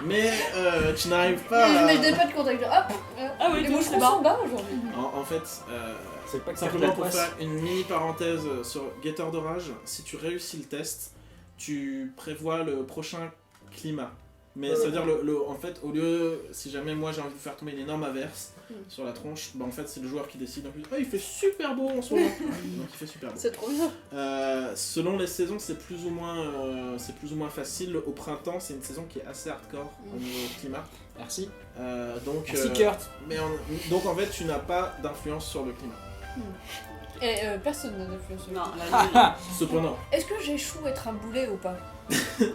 Mais tu n'arrives pas Je à... mets des pattes contact. Hop Ah oui, les tout mouches c'est bas. sont bas aujourd'hui. En fait, C'est pas que simplement pour faire une mini parenthèse sur Guetteur d'orage, si tu réussis le test, tu prévois le prochain climat. Mais ça veut dire, en fait, au lieu, si jamais moi j'ai envie de faire tomber une énorme averse sur la tronche, bah en fait c'est le joueur qui décide. En plus, il fait super beau en ce moment. Donc il fait super beau. C'est trop bien. Selon les saisons, c'est plus ou moins facile. Au printemps, c'est une saison qui est assez hardcore au niveau climat. Merci. Donc, Merci Kurt. donc en fait, tu n'as pas d'influence sur le climat. Et personne n'a d'influence. Non, là, Cependant, Est-ce que j'échoue à être un boulet ou pas?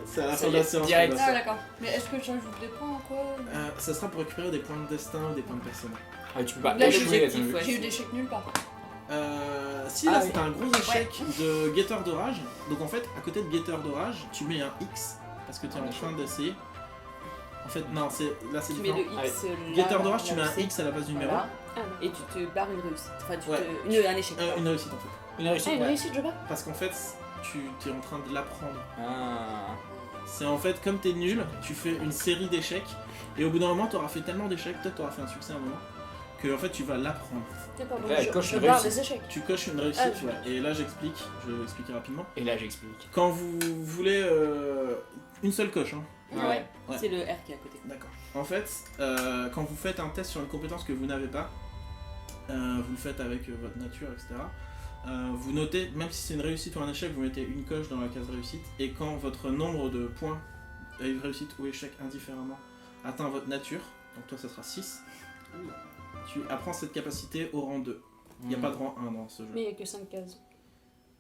c'est à la Ça fin de y la est, séance. direct. qu'on va Ah faire. d'accord. Mais est-ce que j'ajoute des points ou quoi? Ça sera pour récupérer des points de destin ou des points de personnage. Ah, tu peux pas Là, échouer à l'objectif, ton ouais. J'ai eu des chèques nulle part. Si là Ah, c'était un gros échec de Guetteur d'orage, donc en fait à côté de Guetteur d'orage tu mets un X parce que tu es en train d'essayer. En fait non, là c'est tu mets différent. le X là. Guetteur d'orage tu là, mets un c'est- X à la place du numéro. Voilà. Ah, Et tu te barres une réussite. Enfin, Ouais. un échec. Une réussite en fait. Une réussite. une Ouais. réussite, je bats. Parce qu'en fait tu es en train de l'apprendre. Ah. C'est en fait comme t'es nul, tu fais une série d'échecs et au bout d'un moment t'auras fait tellement d'échecs, peut-être t'auras fait un succès à un moment, que en fait tu vas l'apprendre. D'accord, donc Ouais, je coche une barre réussite. des échecs. Tu coches une réussite, Ah, ouais. Et là je vais expliquer rapidement. Et là, j'explique. Quand vous voulez une seule coche, hein. Ouais. Ouais. C'est le R qui est à côté. D'accord. En fait, quand vous faites un test sur une compétence que vous n'avez pas, vous le faites avec votre nature, etc. Vous notez, même si c'est une réussite ou un échec, vous mettez une coche dans la case réussite. Et quand votre nombre de points, réussite ou échec indifféremment, atteint votre nature, donc toi ça sera 6, tu apprends cette capacité au rang 2. Il n'y a pas de rang 1 dans ce jeu. Mais il n'y a que 5 cases.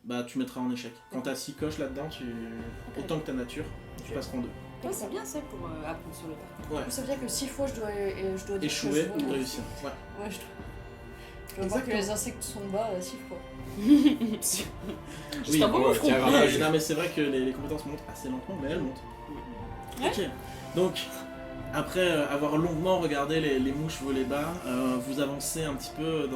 Bah tu mettras en échec. Quand t'as 6 coches là-dedans, autant que ta nature, tu passes rang 2. Ouais, c'est bien ça pour apprendre sur le tas. Ouais. Ça veut dire que 6 fois je dois dire Échouer que je ou vois. réussir. Ouais. Ouais, je dois voir que Exactement. les insectes sont bas 6 fois. Oui, un bon ouais, move, tiens, quoi. ouais, non mais c'est vrai que les compétences montent assez lentement, mais elles montent. Ok, donc après avoir longuement regardé les mouches voler bas, vous avancez un petit peu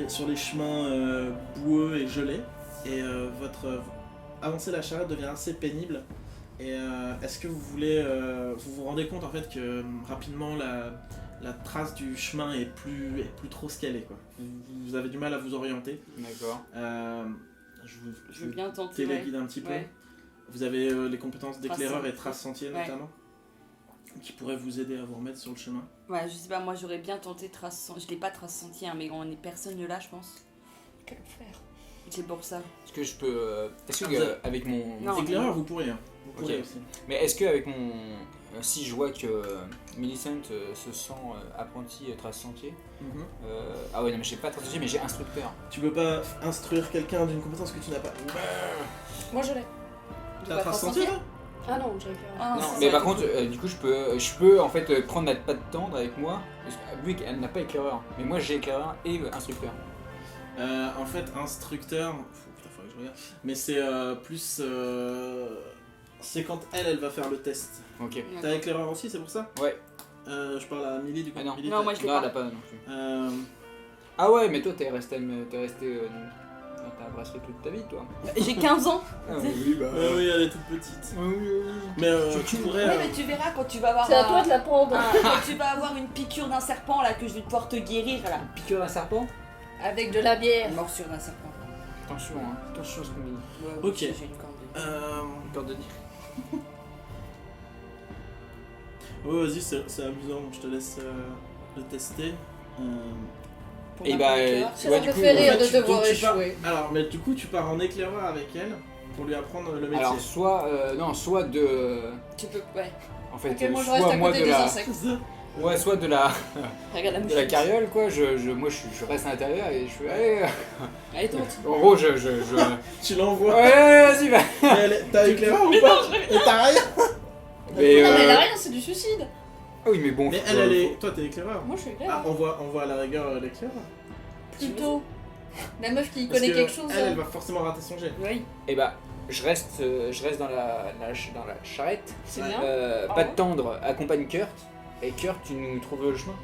sur les chemins boueux et gelés, et avancer la charrette devient assez pénible. Et est-ce que vous voulez, vous vous rendez compte en fait que rapidement la trace du chemin est plus trop ce qu'elle est, quoi. Vous avez du mal à vous orienter. D'accord. Je veux bien vous tenter. téléguide un petit peu. Ouais. Vous avez les compétences d'éclaireur et trace sentier Ouais. notamment, qui pourraient vous aider à vous remettre sur le chemin. Ouais, je sais pas, moi j'aurais bien tenté trace. Je l'ai pas trace sentier, hein, mais on est personne là, je pense. Quel faire? C'est pour ça. Est-ce que je peux. Est-ce que avec mon. Non. Éclaireur, vous pourriez. Hein. Vous pourriez Ok. aussi. Mais est-ce que avec mon. Si je vois que Millicent se sent apprenti trace sentier. Mhm. Ah ouais, non, mais j'ai pas trace sentier, mais j'ai instructeur. Tu peux pas instruire quelqu'un d'une compétence que tu n'as pas. Moi je l'ai. T'as trace sentier là? Ah non, j'ai Ah, Non, c'est mais ça, par du contre, coup. du coup, je peux en fait prendre ma patte tendre avec moi, parce que, vu qu'elle n'a pas éclaireur. Mais moi j'ai éclaireur et instructeur. En fait, instructeur. Putain, faudrait que je regarde. Mais c'est plus. C'est quand elle va faire le test. Ok. T'as éclaireur aussi, c'est pour ça? Ouais. Je parle à Milly du coup. Ah non. Milly, Non, t'as- moi je l'ai Non, pas. elle a pas non plus. Ah ouais, mais toi t'es resté dans ta brasserie toute ta vie, toi. J'ai 15 ans. Ah oui, bah. oui, elle est toute petite. Oui. Mais tu pourrais. Oui, mais tu verras quand tu vas avoir. C'est à toi de la prendre. quand tu vas avoir une piqûre d'un serpent là que je vais pouvoir te guérir là. Piqûre d'un serpent. Avec de la bière. Une morsure d'un serpent. Attention, hein. Attention à ce qu'on dit. Ouais, Ok. J'ai une corde. Peur de dire. Ouais, vas-y, c'est amusant, je te laisse le tester. Pour Et ma bah, piqûre. Ça ouais, me du coup, fait rire en de fait, devoir donc tu pars- échouer. Alors, mais du coup, tu pars en éclaireur avec elle pour lui apprendre le métier. Alors, soit de. Tu peux. Ouais. En fait, Ok, moi je reste soit à moi côté de des la. insectes. C'est ça. Ouais, soit de la. Regarde la mouche. De la carriole, quoi. Moi, je reste à l'intérieur et je fais. Allez. Allez, tente. En gros, Tu l'envoies. Ouais, vas-y, va. T'as éclaireur ou pas? Et t'as rien. Mais, Non mais elle a rien, c'est du suicide. Ah oui, mais bon. Mais faut- elle est. Toi, t'es éclaireur. Moi je suis Ah, claire. on voit à la rigueur l'éclaireur. Plutôt. La meuf qui Parce connaît que quelque chose. Elle va forcément rater son jet. Oui. Et bah, je reste dans la charrette. C'est bien. Pas de tendre, accompagne Kurt. Et Kurt, tu nous trouves le chemin.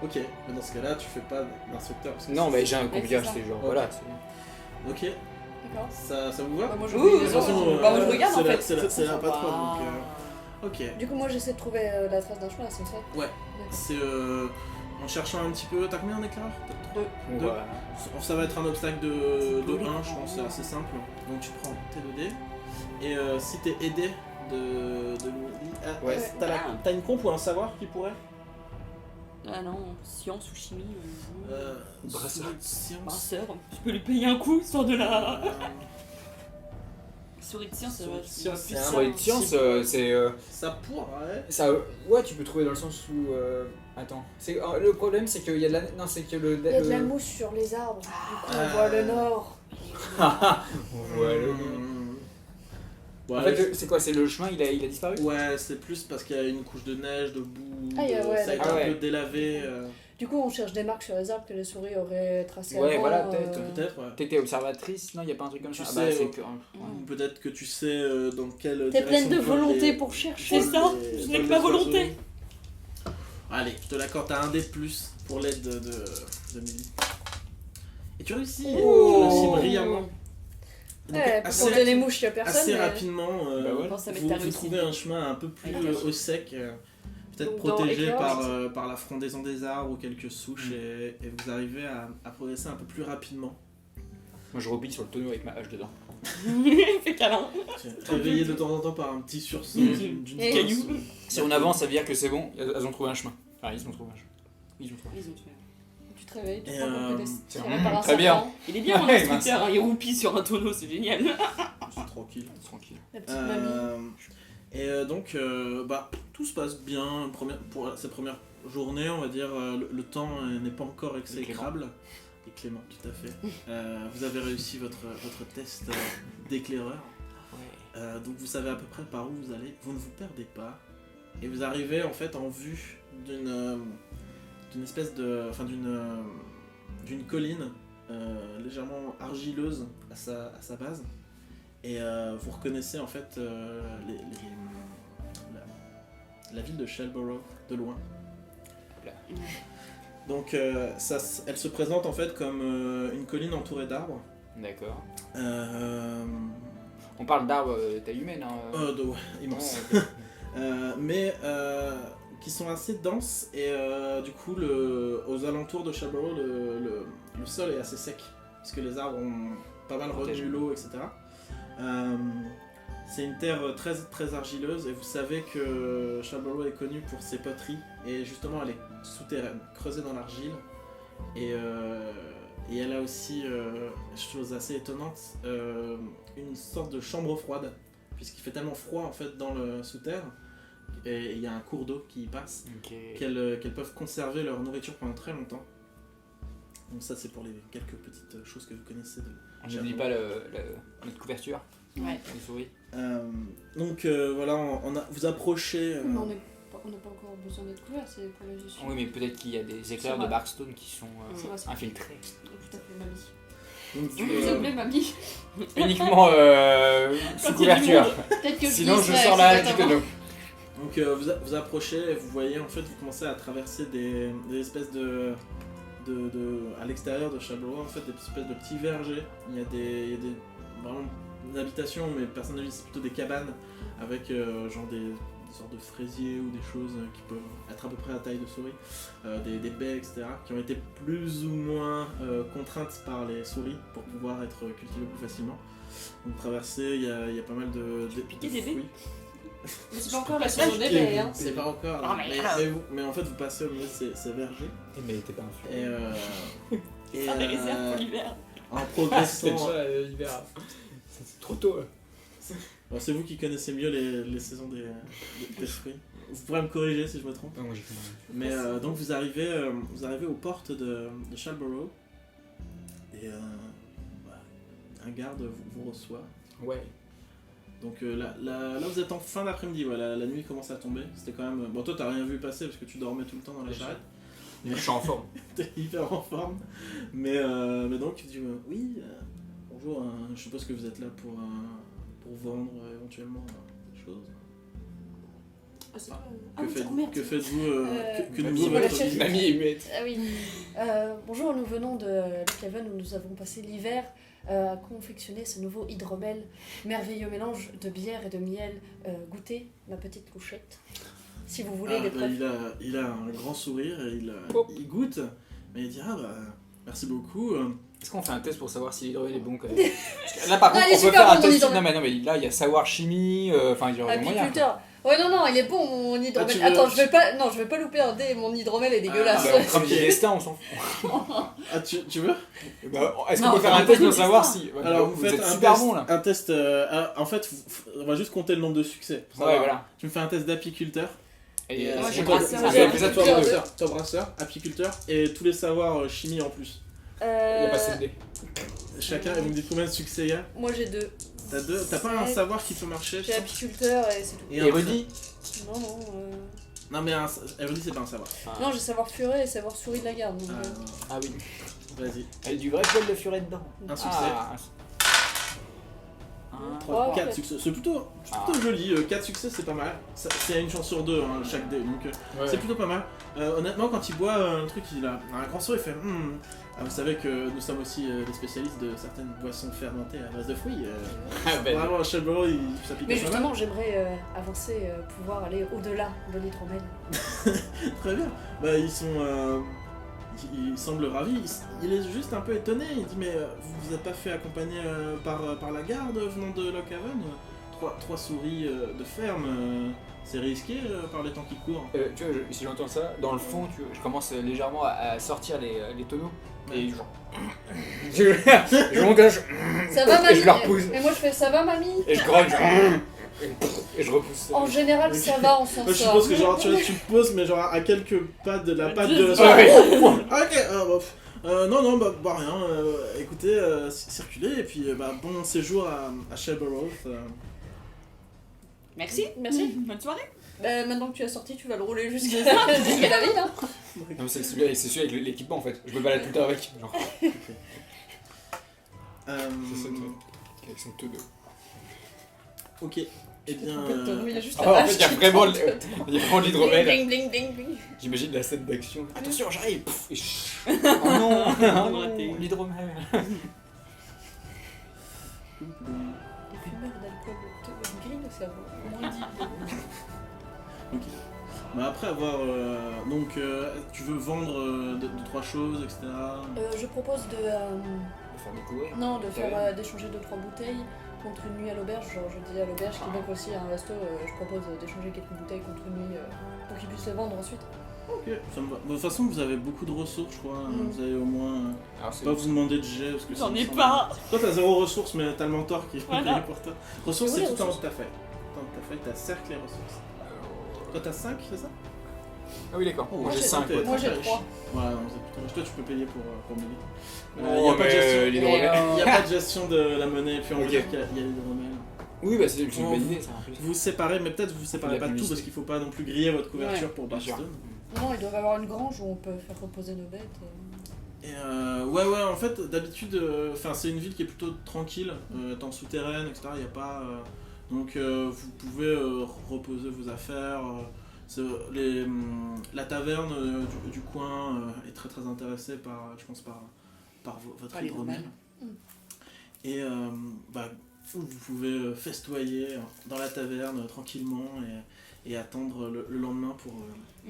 Ok, mais dans ce cas-là, tu fais pas d'instructeur. parce que Non, c'est- mais j'ai un Ouais, conviage, c'est ça. c'est genre. Ok. Voilà. c'est- Ok. D'accord. Ça vous va? Bah, moi, je Ouh, De regarde, toute façon, bah, moi, je regarde, en c'est la- fait. c'est la patronne, Ah. donc... Ok. Du coup, moi, j'essaie de trouver la trace d'un chemin, c'est ça? Ouais. D'accord. C'est en cherchant un petit peu... T'as combien d'éclaireurs? Deux. Deux. Ouais. Ça va être un obstacle de 1, je pense, c'est assez simple. Donc tu prends tes 2 dés. Et si t'es aidé de Milly... Ouais. T'as une comp ou un savoir qui pourrait Ah non, science ou chimie. Brasseur. Science. Brasseur, je peux lui payer un coup, sort de là. Euh, Souris de science, ça va. Science, c'est un- Souris de science, c'est... Ça pourrait. Ça, ouais, tu peux trouver dans le sens où... Attends. Le problème, c'est qu'il y a de la... Non, c'est que le... Il y a de la mousse sur les arbres, du coup, on voit le nord. On voit le... Ouais, En fait, c'est quoi? C'est le chemin, il a disparu? ouais, c'est plus parce qu'il y a une couche de neige, de boue, Ah, ouais, ça a été d'accord. un peu délavé. Du coup, on cherche des marques sur les arbres que les souris auraient tracées Ouais, avant. voilà, peut-être. Peut-être, ouais. Peut-être que t'es observatrice? Non, il a pas un truc comme Tu ça? sais, c'est que... Ou peut-être que tu sais dans quelle T'es direction pleine de volent volonté les- pour chercher. C'est ça, je n'ai que ma volonté. Allez, je te l'accorde, t'as un dé de plus pour l'aide de Milly. Et tu réussis, brillamment. Donc, Ouais, pour compter les mouches, il y a personne. assez mais- rapidement, Bah ouais. Pense à mettre vous, ta vous réussite. trouvez un chemin un peu plus Avec au sec, peut-être Donc, dans protégé éclairage. par la frondaison des arbres ou quelques souches, et vous arrivez à progresser un peu plus rapidement. Moi, je rebille sur le tonneau avec ma hache dedans. Fais câlin. Réveillé de temps en temps par un petit sursaut Mhm. d'une Et- pince. Caillou. Si on avance, ça veut dire que c'est bon, elles ont trouvé un chemin. Enfin, ils ont trouvé un chemin. Ils ont trouvé un Ils ont tué. Tu te réveilles, tu Et, te rends compte que c'est t'es tiré par un très bien. serpent. Il est bien mon Ouais, instructeur, hein, il roupille sur un tonneau, c'est génial. C'est tranquille. chemin. Tranquille. La petite mamie. Donc, tout se passe bien. Pour cette première journée, on va dire, le temps n'est pas encore exécrable. Et Clément, tout à fait. Vous avez réussi votre test d'éclaireur. Ouais. Donc vous savez à peu près par où vous allez. Vous ne vous perdez pas. Et vous arrivez en fait en vue d'une espèce de... Enfin d'une colline légèrement argileuse à sa base. Et vous reconnaissez en fait la ville de Shelborough de loin. Là. Donc elle se présente en fait comme une colline entourée d'arbres. D'accord. Euh, On parle d'arbres taille humaine, hein. ouais, immense. Ouais, ok. Mais qui sont assez denses et du coup aux alentours de Shelborough le sol est assez sec parce que les arbres ont pas mal retenu l'eau, etc. C'est une terre très, très argileuse et vous savez que Shelborough est connu pour ses poteries et justement elle est souterraine, creusée dans l'argile et elle a aussi, chose assez étonnante, une sorte de chambre froide puisqu'il fait tellement froid en fait dans le sous-terre et il y a un cours d'eau qui y passe Ok. qu'elles peuvent conserver leur nourriture pendant très longtemps. Donc ça c'est pour les quelques petites choses que vous connaissez de On n'oublie pas notre couverture, Ouais. les souris. donc voilà, vous approchez. Mais on n'a pas encore besoin d'être couvert, c'est pour les yeux. Oui, mais peut-être qu'il y a des éclairs C'est de vrai. Barkstone qui sont C'est vrai, c'est vrai. infiltrés. Tout à fait, mamie. donc, S'il vous plaît, mamie. Uniquement sous couverture. Peut-être que Sinon, je glisserai sors la hache du accidentellement. tonneau. Donc vous approchez et vous voyez en fait, vous commencez à traverser des espèces à l'extérieur de Shelborough, en fait des espèces de petits vergers. Il y a des vraiment des habitations, mais personne n'a vu, c'est plutôt des cabanes avec genre des sortes de fraisiers ou des choses qui peuvent être à peu près à taille de souris, des baies, etc., qui ont été plus ou moins contraintes par les souris pour pouvoir être cultivées plus facilement. Donc traverser, il y a pas mal de piquer des baies fruits. Mais c'est pas encore la saison des baies, hein. C'est pas encore. Ah, mais en fait, vous passez au milieu de ces vergers. Mais t'es pas un Et, Faire des réserves pour l'hiver. en C'est progressant. déjà l'hiver. C'est trop tôt. Là. Alors, c'est vous qui connaissez mieux les saisons des fruits. Vous pourrez me corriger si je me trompe. moi j'ai fait Mais donc vous arrivez aux portes de Shelborough. Et un garde vous reçoit. Ouais. Donc là, vous êtes en fin d'après-midi, voilà, la nuit commence à tomber. C'était quand même. Bon, toi, t'as rien vu passer parce que tu dormais tout le temps dans la charrette. Je suis en forme. T'es hyper en forme. Mais donc, tu dis oui, bonjour, je suppose que vous êtes là pour vendre éventuellement des choses. Ah, c'est Ah. pas... Que, oui, faites, oh, merde. que faites-vous que Mamie nous est voilà, votre chef. vie Mamie est muette. Ah oui. Bonjour, nous venons de Caven où nous avons passé l'hiver. a confectionné ce nouveau hydromel, merveilleux mélange de bière et de miel. Goûtez ma petite couchette. Si vous voulez des preuves. Il a un grand sourire et il goûte, mais il dit merci beaucoup. Est-ce qu'on fait un test pour savoir si l'hydromel est bon quand même? Là par contre il est on peut super faire un bon, mon test. hydromel. Non mais là il y a savoir chimie, enfin il y aurait moyen. Apiculteur. Ouais, non, il est bon mon hydromel. Attends, je vais pas louper un dé, mon hydromel est dégueulasse. On fera des destins, on s'en fout. Tu veux Est-ce qu'on peut faire un test pour savoir si. Alors vous faites êtes un super test, bon là. un test. En fait, on va juste compter le nombre de succès. Ouais, voilà. Tu me fais un test d'apiculteur. Et moi, c'est j'ai quoi brasseur. Ah, J'ai vous faites ça tous les deux. Toi brasseur, apiculteur et tous les savoirs chimie en plus. Il y a pas assez de dés. Chacun, et vous me dites combien de succès il y a? Moi j'ai 2. T'as 2. T'as pas un savoir qui peut marcher? J'ai apiculteur et c'est tout. Et Et Rudy? Non. Non mais Rudy c'est pas un savoir. Non, j'ai savoir furet et savoir souris de la garde. Donc, Ah oui. Vas-y. Il y a du vrai poil de furet dedans. Un succès. Ah. 3, Oh, 4 ok. succès. C'est plutôt joli. 4 succès c'est pas mal. C'est une chance sur 2 chaque dé. Donc c'est plutôt pas mal. Honnêtement quand il boit un truc il a un grand sourire, il fait vous savez que nous sommes aussi des spécialistes de certaines boissons fermentées à base de fruits. Vraiment Shelborough il s'applique Mais pas mal. justement, j'aimerais avancer, pouvoir aller au-delà de l'hydromel. Très bien. Il semble ravi. Il est juste un peu étonné. Il dit mais vous vous êtes pas fait accompagner par la garde venant de Lockhaven? Trois souris de ferme, c'est risqué par les temps qui courent. Tu vois, si j'entends ça, dans le fond, je commence légèrement à sortir les tonneaux. Et genre. je monte là, Ça va, mamie? je le repousse. Mais moi je fais ça va, mamie? Et je grogne, et je repousse. En général, ça va, on s'en Moi, je sort. suppose que genre tu le poses mais genre à quelques pas de la patte de la Ouais. Ok, non, bah rien. Écoutez, circulez et puis bon séjour à Shelborough. Merci. Bonne soirée. Bah, maintenant que tu as sorti, tu vas le rouler jusqu'à la ville. Hein. Non, mais c'est celui avec l'équipement en fait. Je me balade tout le temps avec. Genre. C'est ça, avec son tonneau. Ok. Eh bien. Il a juste Ah, la en hache fait, il y a qui vraiment pointe. l'hydromel. Bling, bling, bling, bling. J'imagine la scène d'action. Attention, j'arrive. Pouf, et oh non, Raté. l'hydromel. Les fumeurs d'alcool te grillent le cerveau. Moins dit. Ok. Bah après avoir tu veux vendre 2-3 choses, etc. Je propose de Faire découvrir. non de faire d'échanger 2-3 bouteilles contre une nuit à l'auberge. Genre je dis à l'auberge qui donc aussi un resto, je propose d'échanger quelques bouteilles contre une nuit pour qu'ils puissent les vendre ensuite. Ok, ça me va. De toute façon vous avez beaucoup de ressources je crois. Vous avez au moins. Alors, c'est Pas vous demander de jet parce que J'en ça me ai semble- pas. Toi t'as 0 ressources mais t'as le mentor qui est Voilà. payé pour toi. Ressources Oui, c'est tout en haut ressources. de ta feuille. Tout en haut de ta feuille t'as cercle et ressources. Toi t'as 5 c'est ça? Ah oui, d'accord. Oh, Moi j'ai j'ai 5. cinq. Moi j'ai très 3. Voilà, non, c'est plutôt riche. Toi tu peux payer pour Milly. Oh, y a pas de gestion. l'hydromel. Il n'y a pas de gestion de la monnaie, puis on va Ok. dire qu'il y a l'hydromel. Oui, bah c'est une bonne idée ça en plus. Vous séparez, mais peut-être vous séparez La pas tout publicité. parce qu'il faut pas non plus griller votre couverture pour bien sûr. Barstone. Non, ils doivent avoir une grange où on peut faire reposer nos bêtes. Et ouais, en fait, d'habitude, c'est une ville qui est plutôt tranquille, étant souterraine, etc. Il y a pas. Donc vous pouvez reposer vos affaires. La taverne du coin est très très intéressée par, je pense, par votre Par hydromel. l'hydromel. Et vous pouvez festoyer dans la taverne tranquillement et attendre le lendemain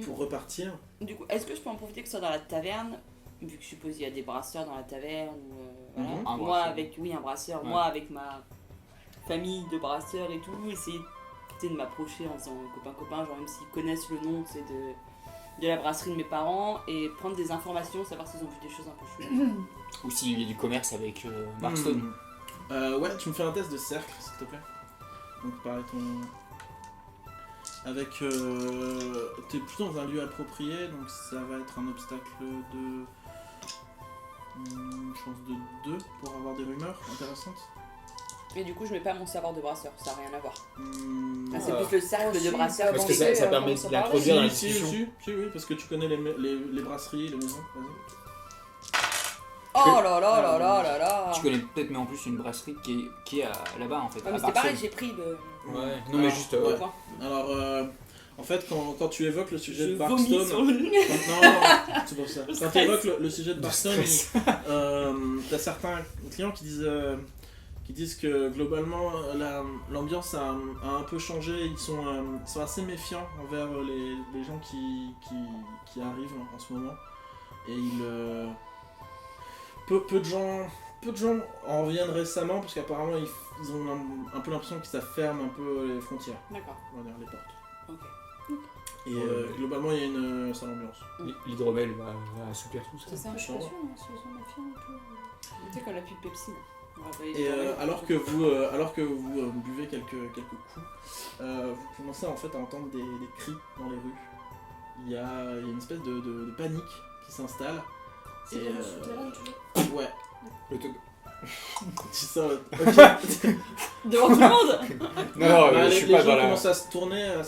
pour repartir. Du coup, est-ce que je peux en profiter que ce soit dans la taverne, vu que je suppose qu'il y a des brasseurs dans la taverne ou, voilà. Mhm. Un Moi brasseur. avec un brasseur, Ouais. moi avec ma famille de brasseurs et tout, essayer de m'approcher en faisant copain, genre même s'ils connaissent le nom de la brasserie de mes parents et prendre des informations, savoir s'ils ont vu des choses un peu chouettes. Ou s'il y a du commerce avec Barstone. Ouais, tu me fais un test de cercle, s'il te plaît. Donc pareil, avec t'es plutôt dans un lieu approprié, donc ça va être un obstacle de chance de 2 pour avoir des rumeurs intéressantes. Et du coup, je mets pas mon savoir de brasseur, ça n'a rien à voir. Hmm, Ah, c'est Ah. plus le cercle si, de brasseurs. Parce Parce que ça ça permet commence à de parler. l'introduire dans la si, discussion. oui, parce que tu connais les brasseries, les maisons, vas-y. Oh là là là là là là. Tu connais peut-être, mais en plus, une brasserie qui est là-bas en fait. Ah, mais à c'était pareil, Barcelone. j'ai pris le. Ouais, non mais juste. Ouais. Point. Alors, En fait, quand tu évoques le sujet de vomis Barkstone... sur le... Non, c'est pour ça. Quand tu stress. évoques le sujet de Barkstone, t'as certains clients qui disent que globalement l'ambiance a un peu changé. Ils sont assez méfiants envers les gens qui arrivent en ce moment. Et peu de gens en reviennent récemment parce qu'apparemment ils ont un peu l'impression que ça ferme un peu les frontières, D'accord. on va dire les portes. Ok. Et globalement il y a une sale ambiance. L'hydromel va assouplir tout ça. C'est ça, je suis pas sûre, hein, si ils sont méfiants un peu. Tu sais, quand la pub Pepsi, là. On va pas Et les alors que vous buvez quelques coups, vous commencez en fait à entendre des cris dans les rues. Il y a une espèce de panique qui s'installe. C'est Et, dans le souterrain, tu veux ouais, Le tog- tu sens. Devant tout le monde. Non, Bah, je les suis pas gens dans la. commencent à se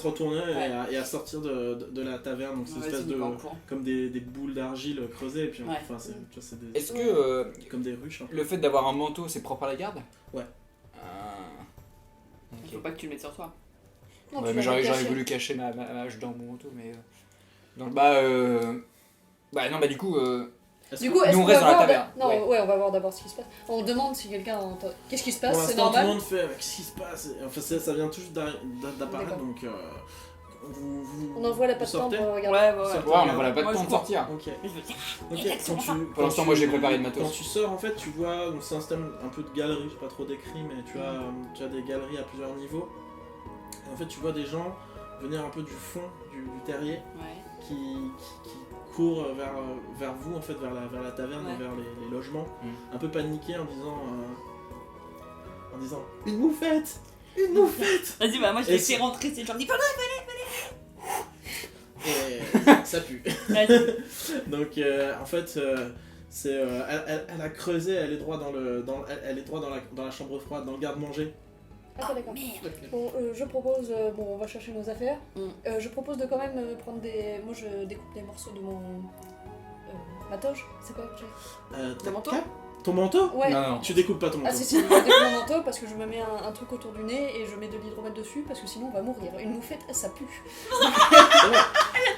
retourner Ouais. et à sortir de la taverne. Donc c'est une Vas-y, espèce Nico, en de courant. comme des boules d'argile creusées et puis Ouais. enfin c'est tu vois, c'est des Est-ce que comme des ruches. Hein. le fait d'avoir un manteau, c'est propre à la garde? Ouais. Il Ok. faut pas que tu le mettes sur toi. Non, Ouais, tu mais l'as j'aurais caché. voulu cacher ma hache dans mon manteau, mais. Donc, non, du coup. Du coup, est-ce Nous, on qu'on reste va dans la voir taverne. Non, Ouais. ouais, on va voir d'abord ce qui se passe. On demande si quelqu'un entend. Qu'est-ce qui se passe? Pour C'est l'instant, tout le normal. monde fait qu'est-ce qui se passe? Enfin, ça vient tout juste d'apparaître, D'accord. donc vous On envoie la vous patte temps sortez. pour regarder. Ouais. Sortez. Ouais, on va pas Moi, de je temps de crois. sortir. Ok. Je veux dire, Ok. exactement ça. Pour l'instant, moi, j'ai préparé le matos. Quand tu sors, en fait, tu vois, on s'installe un peu de galerie, j'ai pas trop décrit, mais tu as des galeries à plusieurs niveaux. Et en fait, tu vois des gens venir un peu du fond du terrier Ouais. qui courent vers vous, en fait, vers la taverne Ouais. et vers les logements, Mm. un peu paniqués en disant une moufette! Une moufette! Vas-y, bah moi je Et l'ai c'est- fait rentrer, c'est genre dit pas Et ça pue. Vas-y. Donc en fait, elle a creusé, elle est droit elle est droit dans la chambre froide, dans le garde-manger. Ah, d'accord. Merde. Bon, je propose. Bon, on va chercher nos affaires. Mm. Je propose de quand même prendre des. Moi, je découpe des morceaux de mon. Ma toge. C'est quoi que j'ai? Ta manteau cape? Ton manteau? Ouais. Non. Tu découpes pas ton Ah manteau. si, je découpe mon manteau parce que je me mets un truc autour du nez et je mets de l'hydromel dessus parce que sinon on va mourir. Une moufette, ça pue.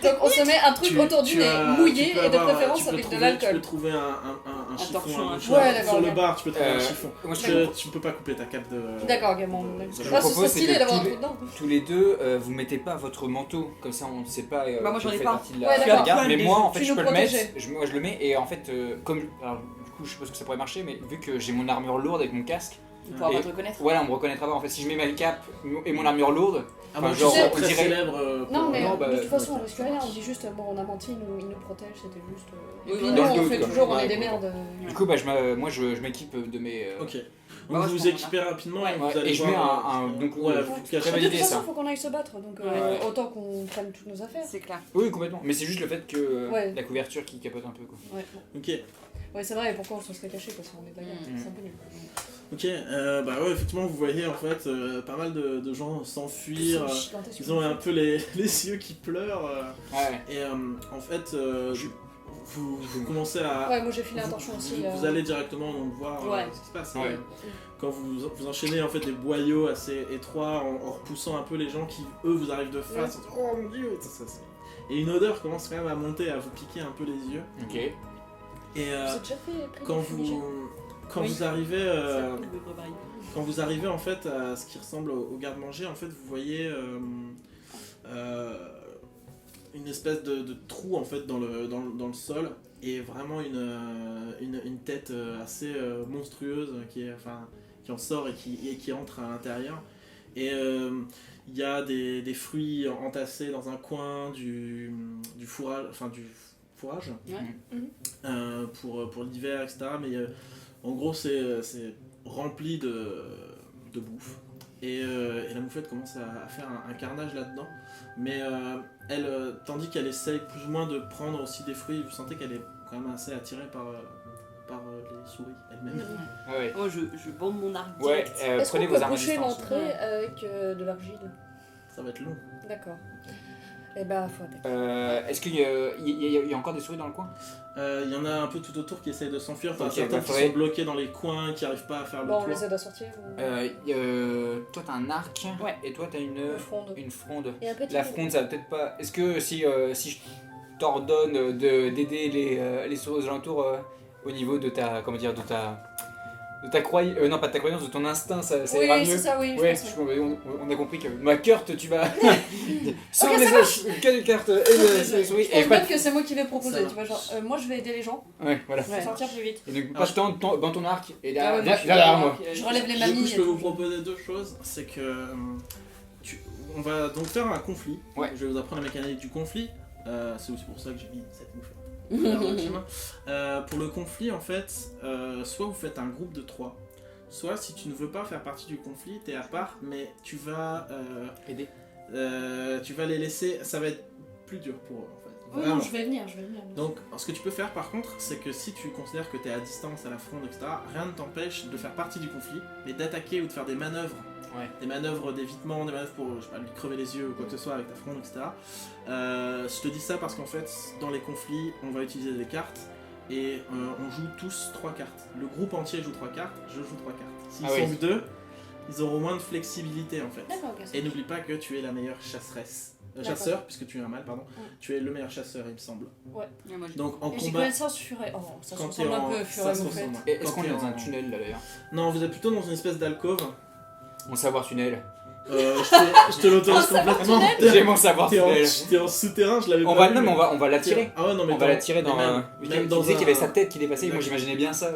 Donc on se met un truc autour du nez, mouillé tu peux et de avoir- préférence tu peux avec de trouver- l'alcool. Tu peux trouver un chiffon, torchon, un un mouchoir. Ouais, d'accord, Sur le ok. bar, tu peux trouver un chiffon. Moi, Tu peux pas couper ta cape de... D'accord, ok, bon. de- Bah, de- ce je serait propose, c'est stylé que d'avoir un tous truc dedans. tous les deux, vous mettez pas votre manteau, comme ça on ne sait pas. Bah, moi, que j'en vous ai faites pas. partie de Ouais, la d'accord. garde, mais Tu moi en fait nous je peux le mettre, protéger. moi je le mets et en fait comme alors, du coup je suppose que ça pourrait marcher, mais vu que j'ai mon armure lourde avec mon casque, On pourra Et- pas te reconnaître. voilà, on me reconnaîtra pas. En fait, si je mets ma cape et mon armure lourde, Ah bon, Enfin, tu genre, sais, on très dirait- célèbre... Non, mais Non, bah, de toute façon, ok, on risque ça rien. marche. On dit juste, bon, on a menti, il nous protège, c'était juste. Et Oui, puis dans nous, le on doute, fait quoi. toujours, on Ouais, est des ouais. merdes. du coup, moi je m'équipe de mes. Ok. Donc Bah, ouais, vous je vous prends équipez rapidement Ouais. et vous Ouais, allez et je mets voir... un- donc, ouais, ouais, vous très cachez. bonne De idée, toute façon, ça. faut qu'on aille se battre, donc Ouais. autant qu'on prenne toutes nos affaires. C'est clair. Oui, complètement. Mais c'est juste le fait que Ouais. la couverture qui capote un peu quoi. Ouais, bon. Ok. Ouais, c'est vrai, et pourquoi on se serait caché parce qu'on est de la guerre, Mm. c'est un peu nul. Ok, bah ouais, effectivement, vous voyez en fait pas mal de gens s'enfuir. Ils sont gigantesques. Ils ont un peu les yeux qui pleurent. Ouais. Et en fait, vous commencez à... Ouais, moi j'ai filé un torchon aussi. Vous allez directement donc voir Ouais. ce qui se passe. Ouais. Quand vous enchaînez en fait des boyaux assez étroits en repoussant un peu les gens qui eux vous arrivent de face. Oh mon dieu, et une odeur commence quand même à monter, à vous piquer un peu les yeux. Ok. Et Vous avez déjà fait près quand du fumigène Oui. vous arrivez Ça, on peut préparer. quand vous arrivez en fait à ce qui ressemble au garde-manger, en fait vous voyez une espèce de trou en fait dans le sol et vraiment une tête assez monstrueuse qui en sort et qui entre à l'intérieur. Et il y a des fruits entassés dans un coin du fourrage, Ouais. pour l'hiver, etc. Mais en gros, c'est rempli de bouffe. Et la moufette commence à faire un carnage là-dedans. Mais elle, tandis qu'elle essaye plus ou moins de prendre aussi des fruits, vous sentez qu'elle est quand même assez attirée par les souris elles-mêmes. Ah ouais. Moi je bande mon arc Ouais, direct. Est-ce qu'on prenez peut vos armes à boucher distance. l'entrée avec de l'argile? Ça va être long. D'accord. Et bah, faut attaquer. Est-ce qu'il y a encore des souris dans le coin? Il y en a un peu tout autour qui essayent de s'enfuir. T'as Ok, certains bah, qui faudrait- sont bloqués dans les coins, qui arrivent pas à faire le Bon, on tour. les aide à sortir. Ou... Toi t'as un arc, Ouais. et toi t'as Une fronde. une fronde. Et un petit. La fronde, ça va peut-être pas. Est-ce que si je t'ordonne d'aider les souris aux alentours au niveau de ta. Comment dire, de ta croyance. Non, pas de ta croyance, de ton instinct, ça Oui, ira mieux. c'est ça, oui. je Ouais, pense, on a compris que ma Kurt, tu vas. Sur Ok, les ça marche. quelle carte et les souris. Je Et pense pas. même que c'est moi qui vais Ça proposer, va. tu vois, genre, moi je vais aider les gens, Ouais, voilà. je vais sortir plus vite. Et donc, pas de temps dans ton arc. Et là, Ah ouais, viens moi, je suis derrière moi. Je relève les Du mamies. coup, je et peux tout. vous proposer deux choses. C'est que on va donc faire un conflit. Ouais. Je vais vous apprendre la mécanique du conflit. C'est aussi pour ça que j'ai mis cette moufette. Pour le conflit, en fait, soit vous faites un groupe de 3, soit si tu ne veux pas faire partie du conflit, t'es à part, mais tu vas Aider. tu vas les laisser. Ça va être plus dur pour eux, en fait. Oui, Vraiment. non, je vais venir. Donc, ce que tu peux faire par contre, c'est que si tu considères que tu es à distance, à la fronde, etc., rien ne t'empêche de faire partie du conflit, mais d'attaquer ou de faire des manœuvres. Ouais. Des manœuvres d'évitement, des manœuvres pour, je sais pas, lui crever les yeux ou quoi que ce soit avec ta fronde, etc. Je te dis ça parce qu'en fait, dans les conflits, on va utiliser des cartes et on joue tous 3 cartes. Le groupe entier joue 3 cartes, je joue 3 cartes. S'ils Ah sont oui. que 2, ils auront moins de flexibilité en fait. D'accord, ok. Et n'oublie pas que tu es la meilleure chasseresse. D'accord. Chasseur, puisque tu es un mâle, pardon. Tu es le meilleur chasseur, il me semble. Ouais, moi, je- Donc en Et j'ai combat. connaissance furet. Oh, ça se Quand ressemble t'es un en- peu, ça furet se moufette. ressemble. Et est-ce Quand qu'on t'es est dans un en- tunnel là d'ailleurs? Non, vous êtes plutôt dans une espèce d'alcôve. Mon savoir tunnel. Je te l'autorise Un savoir complètement. J'ai mon savoir T'es tunnel. en souterrain, je l'avais On pas va, vu, non, mais mais- on va l'attirer. Ah ouais, non, mais On va l'attirer dans. mais même Tu dans disais qu'il y un- avait sa tête qui dépassait, moi D'accord. j'imaginais bien ça.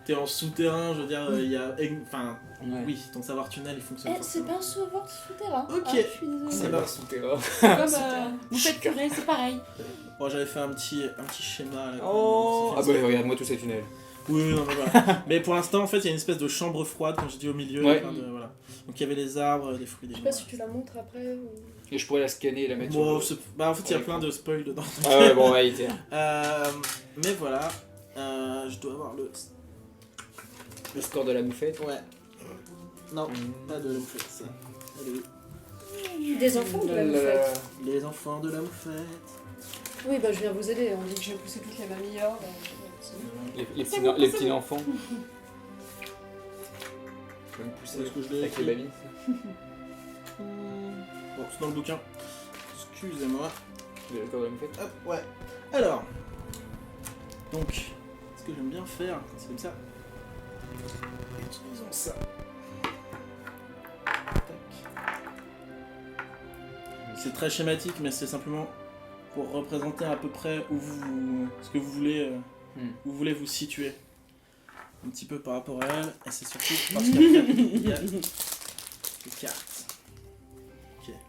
T'es en souterrain, je veux dire, il y a. Enfin, Ouais. oui, ton savoir tunnel il fonctionne. Eh, c'est forcément. pas un sauveur de souterrain. Ok. Ah, je suis désolée. C'est pas- souterrain. Comme vous faites purée, c'est pareil. Bon, j'avais fait un petit schéma. Là, Oh. ça Ah fait bah une- regarde-moi tous ces tunnels. Oui, oui, non, mais voilà. Mais pour l'instant, en fait, il y a une espèce de chambre froide, comme j'ai dit au milieu. Ouais. plein de- voilà. Donc il y avait les arbres, des fruits, des Je sais pas si tu la montres après ou... Et je pourrais la scanner et la mettre Bon, sur. bah, en fait, il y a Ouais. plein de spoils dedans. Ah ouais, bon, on va éviter. Mais voilà, je dois avoir Le score de la moufette. Ouais. Non, pas de la moufette, ça. Allez, Des enfants de la moufette. les enfants de la moufette. Oui, bah je viens vous aider. On dit que j'ai poussé toutes les mamies hors. Les petits enfants. Je vais me Où pousser est-ce que je l'ai avec les écrit babines. Bon, c'est dans le bouquin. Excusez-moi. Le score de la moufette. Hop, ouais. Alors, donc, ce que j'aime bien faire quand c'est comme ça, utilisons ça. Tac. C'est très schématique, mais c'est simplement pour représenter à peu près où ce que vous voulez, où vous voulez vous situer. Un petit peu par rapport à elle, et c'est surtout parce qu'après, il y a les cartes.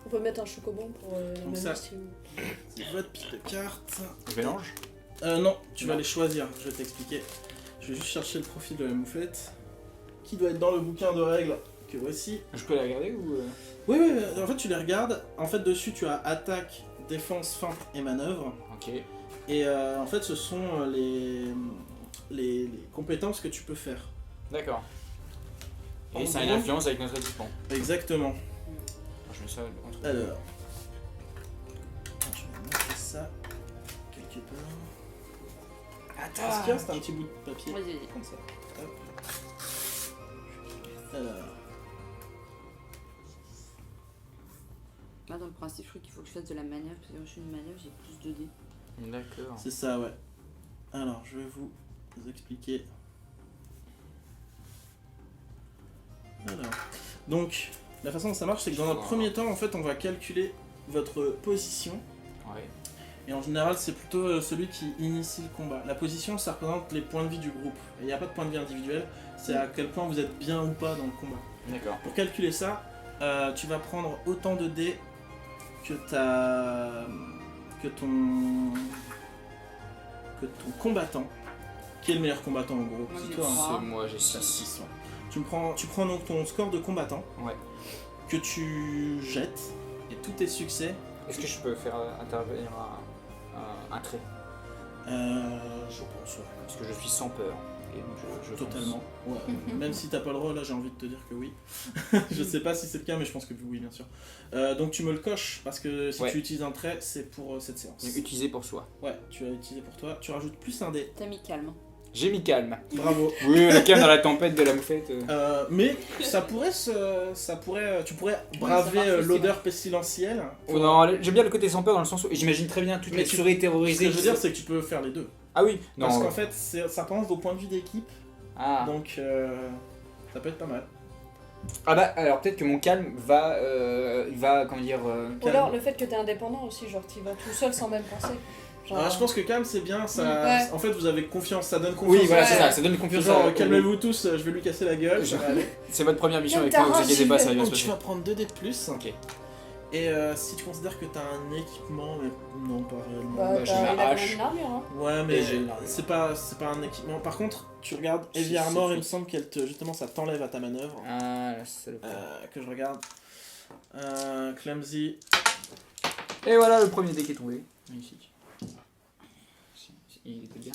On peut mettre un chocobon pour la Donc mamie ça. si vous- C'est votre pile de cartes. Je mélange. Non, tu vas Non. les choisir, je vais t'expliquer. Je vais juste chercher le profil de la moufette, qui doit être dans le bouquin de règles que voici. Je peux la regarder ou. Oui, oui, en fait tu les regardes. En fait dessus tu as attaque, défense, feinte et manœuvre. Ok. Et en fait ce sont les compétences que tu peux faire. D'accord. En Et ça a une gros- influence avec notre équipement. Exactement. Je mets ça entre. Alors, je vais mettre ça quelque part. Est-ce qu'il y a c'est un petit bout de papier? Vas-y, vas-y. Comme ça. Hop. Alors. Moi, dans le principe, je crois qu'il faut que je fasse de la manœuvre. Parce que quand je fais une manœuvre, j'ai plus de dés. D'accord. C'est ça, ouais. Alors, je vais vous expliquer. Alors, donc, la façon dont ça marche, c'est que dans un premier temps, en fait, on va calculer votre position. Ouais. Et en général, c'est plutôt celui qui initie le combat. La position, ça représente les points de vie du groupe. Et il n'y a pas de point de vie individuel, c'est à quel point vous êtes bien ou pas dans le combat. D'accord. Pour calculer ça, tu vas prendre autant de dés que ton combattant. Qui est le meilleur combattant en gros? Moi, C'est j'ai toi, hein. trois. C'est moi, j'ai T'as 6. 6, ouais. Tu prends donc ton score de combattant Ouais. que tu jettes et tous tes succès. Est-ce que je peux faire intervenir un trait? Je pense, ouais. Parce que je suis sans peur. donc je Totalement. Ouais. Même si t'as pas le droit, là j'ai envie de te dire que oui. Je sais pas si c'est le cas, mais je pense que oui, bien sûr. Donc tu me le coches parce que si tu utilises un trait, c'est pour cette séance. Donc, utilisé pour soi. Ouais, tu l'as utilisé pour toi. Tu rajoutes plus un dé. T'as mis calme. J'ai mis calme. Bravo. Oui, le calme dans la tempête de la moufette. Mais tu pourrais braver l'odeur pestilentielle. Oh non, j'aime bien le côté sans peur dans le sens où j'imagine très bien toutes les souris Ce terrorisées. que je veux dire, c'est que tu peux faire les deux. Ah oui, non. Parce qu'en fait, ça prend vos points de vue d'équipe. Ah. Donc ça peut être pas mal. Ah bah alors peut-être que mon calme va comment dire Ou alors le fait que t'es indépendant aussi, genre tu vas tout seul sans même penser. Genre... je pense que calme c'est bien, ça. Ouais. En fait vous avez confiance, ça donne confiance. Oui voilà, Ouais. c'est ça donne confiance. Genre calmez-vous tous, je vais lui casser la gueule. Je- Allez. C'est votre première mission Même avec moi, vous inquiétez pas, ça va bien se Donc tu passer. vas prendre 2 dés de plus. Ok. Et si tu considères que t'as un équipement, mais non pas réellement. Bah, j'ai il ma a quand hache. même une armure, hein. Ouais mais Et j'ai une armure. c'est pas un équipement. Par contre, tu regardes Heavy Si, Armor, c'est il me semble qu'elle te justement ça t'enlève à ta manœuvre. Ah la salope. Que je regarde. Clumsy. Et voilà le premier dé qui est tombé. Magnifique. Il était bien.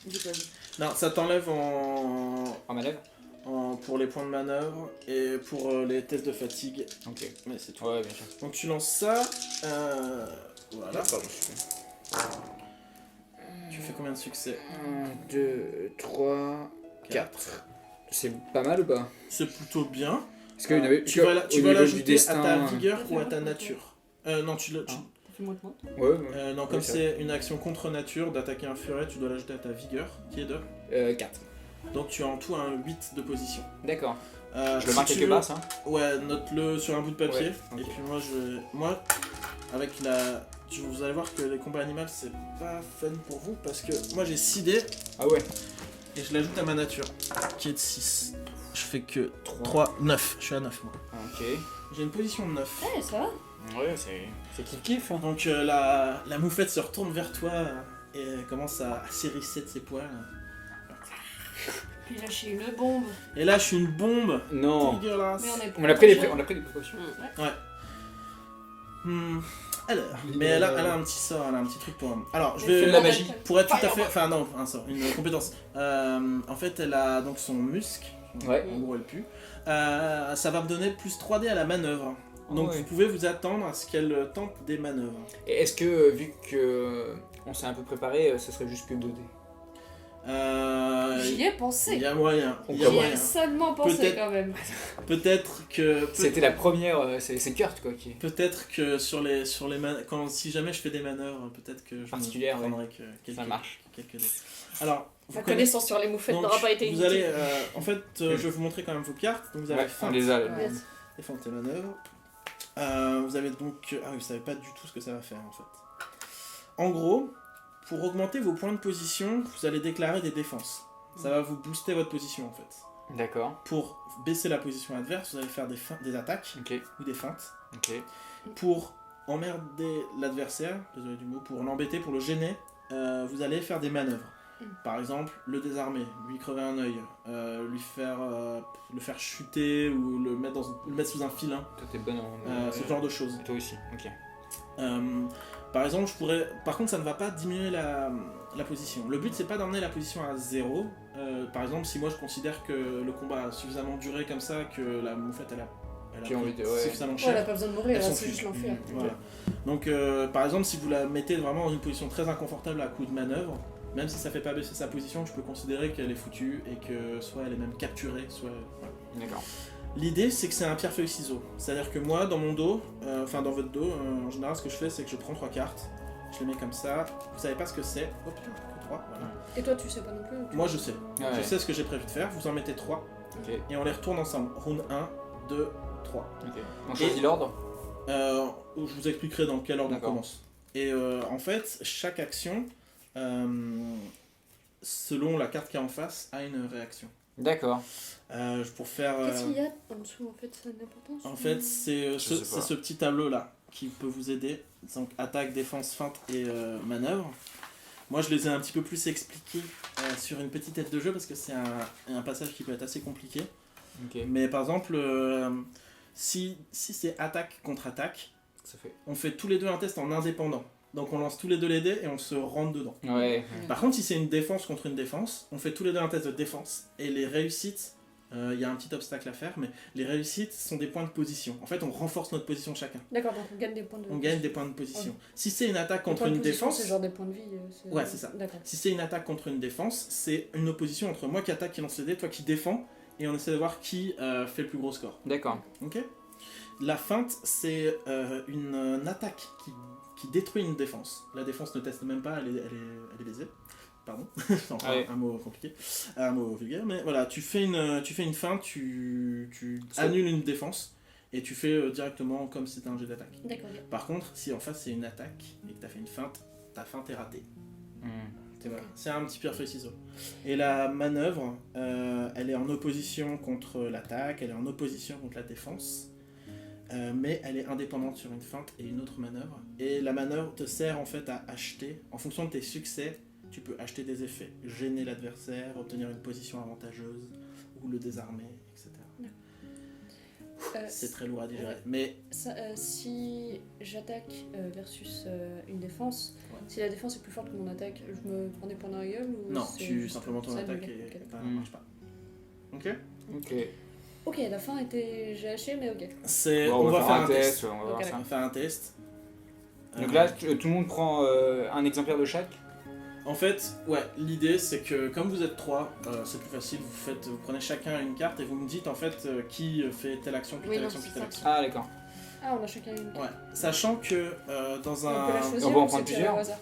J'ai pas vu. Non, ça t'enlève en En manœuvre. pour les points de manœuvre et pour les tests de fatigue. Ok. Mais c'est tout. Ouais bien sûr. Donc tu lances ça. Voilà. Pardon, super. Tu fais combien de succès? 1, 2, 3, 4. C'est pas mal ou pas? C'est plutôt bien. Parce qu'il y en avait. Tu vas au niveau du l'ajouter à ta destin, vigueur Ça fait ou à moins ta de nature. Non, tu le. Ah. T'as fait moite-moite. Ouais. Non, comme Oui, c'est une action contre nature d'attaquer un furet, tu dois l'ajouter à ta vigueur, qui est de. 4. Donc tu as en tout un 8 de position. D'accord. Je Si le marque tu quelque veux- part ça. Ouais, note-le sur un bout de papier. Ouais, ok. Et puis moi, avec la. Vous allez voir que les combats animaux c'est pas fun pour vous parce que moi j'ai 6 dés Ah ouais. et je l'ajoute à ma nature qui est de 6. Je fais que 3, 9. Je suis à 9 moi. Ok. J'ai une position de 9. Ouais, ça va. Ouais, c'est kiff. Donc la moufette se retourne vers toi et elle commence à s'hérisser de ses poils. Puis là, je suis une bombe. Et là je suis une bombe Non. dégueulasse. Mais on est On a pris des précautions. Alors, mais elle a un petit sort, elle a un petit truc pour. Alors, je Elle fait vais. de la magie. Pour être tout à fait. Enfin, non, un sort, une compétence. En fait, elle a donc son muscle. Ouais. En gros, elle pue. Ça va me donner plus 3D à la manœuvre. Donc, Ouais. vous pouvez vous attendre à ce qu'elle tente des manœuvres. Et est-ce que, vu que on s'est un peu préparé, ce serait juste que 2 dés? J'y ai pensé. Il y a moyen. Il y a J'y ai moyen. seulement pensé Peut-être- quand même. Peut-être que. C'était la première, c'est Kurt quoi qui est Peut-être que sur les quand si jamais je fais des manœuvres, peut-être que je Particulières, me prendrai que quelques, ça marche. quelques dés. Alors, vous Ma connaissez- connaissance sur les moufettes donc, n'aura pas été vous inutile. allez, en fait, je vais vous montrer quand même vos cartes. Donc vous avez Ouais, on feinte, les a. Ouais. et feinte et manœuvre. Vous avez donc, ah oui, vous savez pas du tout ce que ça va faire en fait. En gros, pour augmenter vos points de position, vous allez déclarer des défenses. Ça va vous booster votre position en fait. D'accord. Pour baisser la position adverse, vous allez faire des attaques Ok. ou des feintes. Ok. Pour emmerder l'adversaire, désolé du mot, pour l'embêter, pour le gêner, vous allez faire des manœuvres. Par exemple, le désarmer, lui crever un œil, le faire chuter ou le mettre sous un filin, Toi t'es bonne en. ce genre de choses. Et toi aussi. Ok. Par exemple, par contre, ça ne va pas diminuer la position. Le but, c'est pas d'emmener la position à 0. Par exemple, si moi je considère que le combat a suffisamment duré comme ça, que la moufette elle a J'ai envie pris de- ouais. suffisamment Ouais, elle a cher. pas besoin de mourir, Elles là, sont c'est juste fuies. l'enfuir. Voilà. Donc, par exemple, si vous la mettez vraiment dans une position très inconfortable à coup de manœuvre, même si ça fait pas baisser sa position, je peux considérer qu'elle est foutue et que soit elle est même capturée, soit. Voilà. D'accord. L'idée, c'est que c'est un pierre-feuille-ciseau. C'est-à-dire que moi, dans mon dos, enfin dans votre dos, en général, ce que je fais, c'est que je prends 3 cartes, je les mets comme ça. Vous savez pas ce que c'est. Oh putain, que 3, voilà. Et toi, tu sais pas non plus ou tu- Moi, je sais. Ouais. Je sais ce que j'ai prévu de faire. Vous en mettez 3 Ok. et on les retourne ensemble. Round 1, 2, 3. Ok. On choisit l'ordre. Je vous expliquerai dans quel ordre on D'accord. commence. Et en fait, chaque action, selon la carte qui est en face, a une réaction. D'accord. Pour faire. Qu'est-ce qu'il y a en dessous en fait, ça a de l'importance En ou- fait, c'est sais pas. ce petit tableau là qui peut vous aider. Donc attaque, défense, feinte et manœuvre. Moi, je les ai un petit peu plus expliqués sur une petite tête de jeu parce que c'est un passage qui peut être assez compliqué. Ok. Mais par exemple, si c'est attaque contre attaque, Ça fait. on fait tous les deux un test en indépendant. Donc on lance tous les deux les dés et on se rentre dedans. Ouais. Par contre, si c'est une défense contre une défense, on fait tous les deux un test de défense. Et les réussites, il y a un petit obstacle à faire, mais les réussites sont des points de position. En fait, on renforce notre position chacun. D'accord, donc on gagne des points de On gagne des points de position. Oh. Si c'est une attaque Les contre points de une position, défense... c'est genre des points de vie. Ouais, c'est ça. D'accord. Si c'est une attaque contre une défense, c'est une opposition entre moi qui attaque, qui lance les dés, toi qui défends, et on essaie de voir qui fait le plus gros score. D'accord. Ok. La feinte, c'est une attaque qui détruit une défense. La défense ne teste même pas, elle est baisée. Pardon, c'est encore un mot compliqué, un mot vulgaire, mais voilà, tu fais une feinte, tu annules une défense, et tu fais directement comme si c'était un jet d'attaque. D'accord. Par contre, si en face c'est une attaque, et que tu as fait une feinte, ta feinte est ratée. Voilà. C'est un petit pierre feuille ciseaux. Et la manœuvre, elle est en opposition contre l'attaque, elle est en opposition contre la défense, mais elle est indépendante sur une feinte et une autre manœuvre. Et la manœuvre te sert en fait à acheter, en fonction de tes succès, tu peux acheter des effets, gêner l'adversaire, obtenir une position avantageuse, ou le désarmer, etc. C'est très lourd à digérer. Mais ça, si j'attaque versus une défense, Ouais. si la défense est plus forte que mon attaque, je me prends des points dans la gueule ou non, c'est tu juste- simplement ton ça attaque annule. et Ok, ça d'accord. marche pas. Ok. Ok. Ok, la fin était GHC, mais ok. C'est, Bon, on va faire un test. test. On va voir Ok, ça. On va faire un test. Donc là, tout le monde prend un exemplaire de chaque. En fait, ouais, l'idée c'est que comme vous êtes 3, c'est plus facile, vous prenez chacun une carte et vous me dites en fait qui fait telle action, puis Oui, telle non, action, puis c'est telle ça. action. Ah, d'accord. Ah, on a chacun une carte. Ouais, sachant que dans On peut la un... choisir on peut en ou prendre c'est tiré au plusieurs. hasard.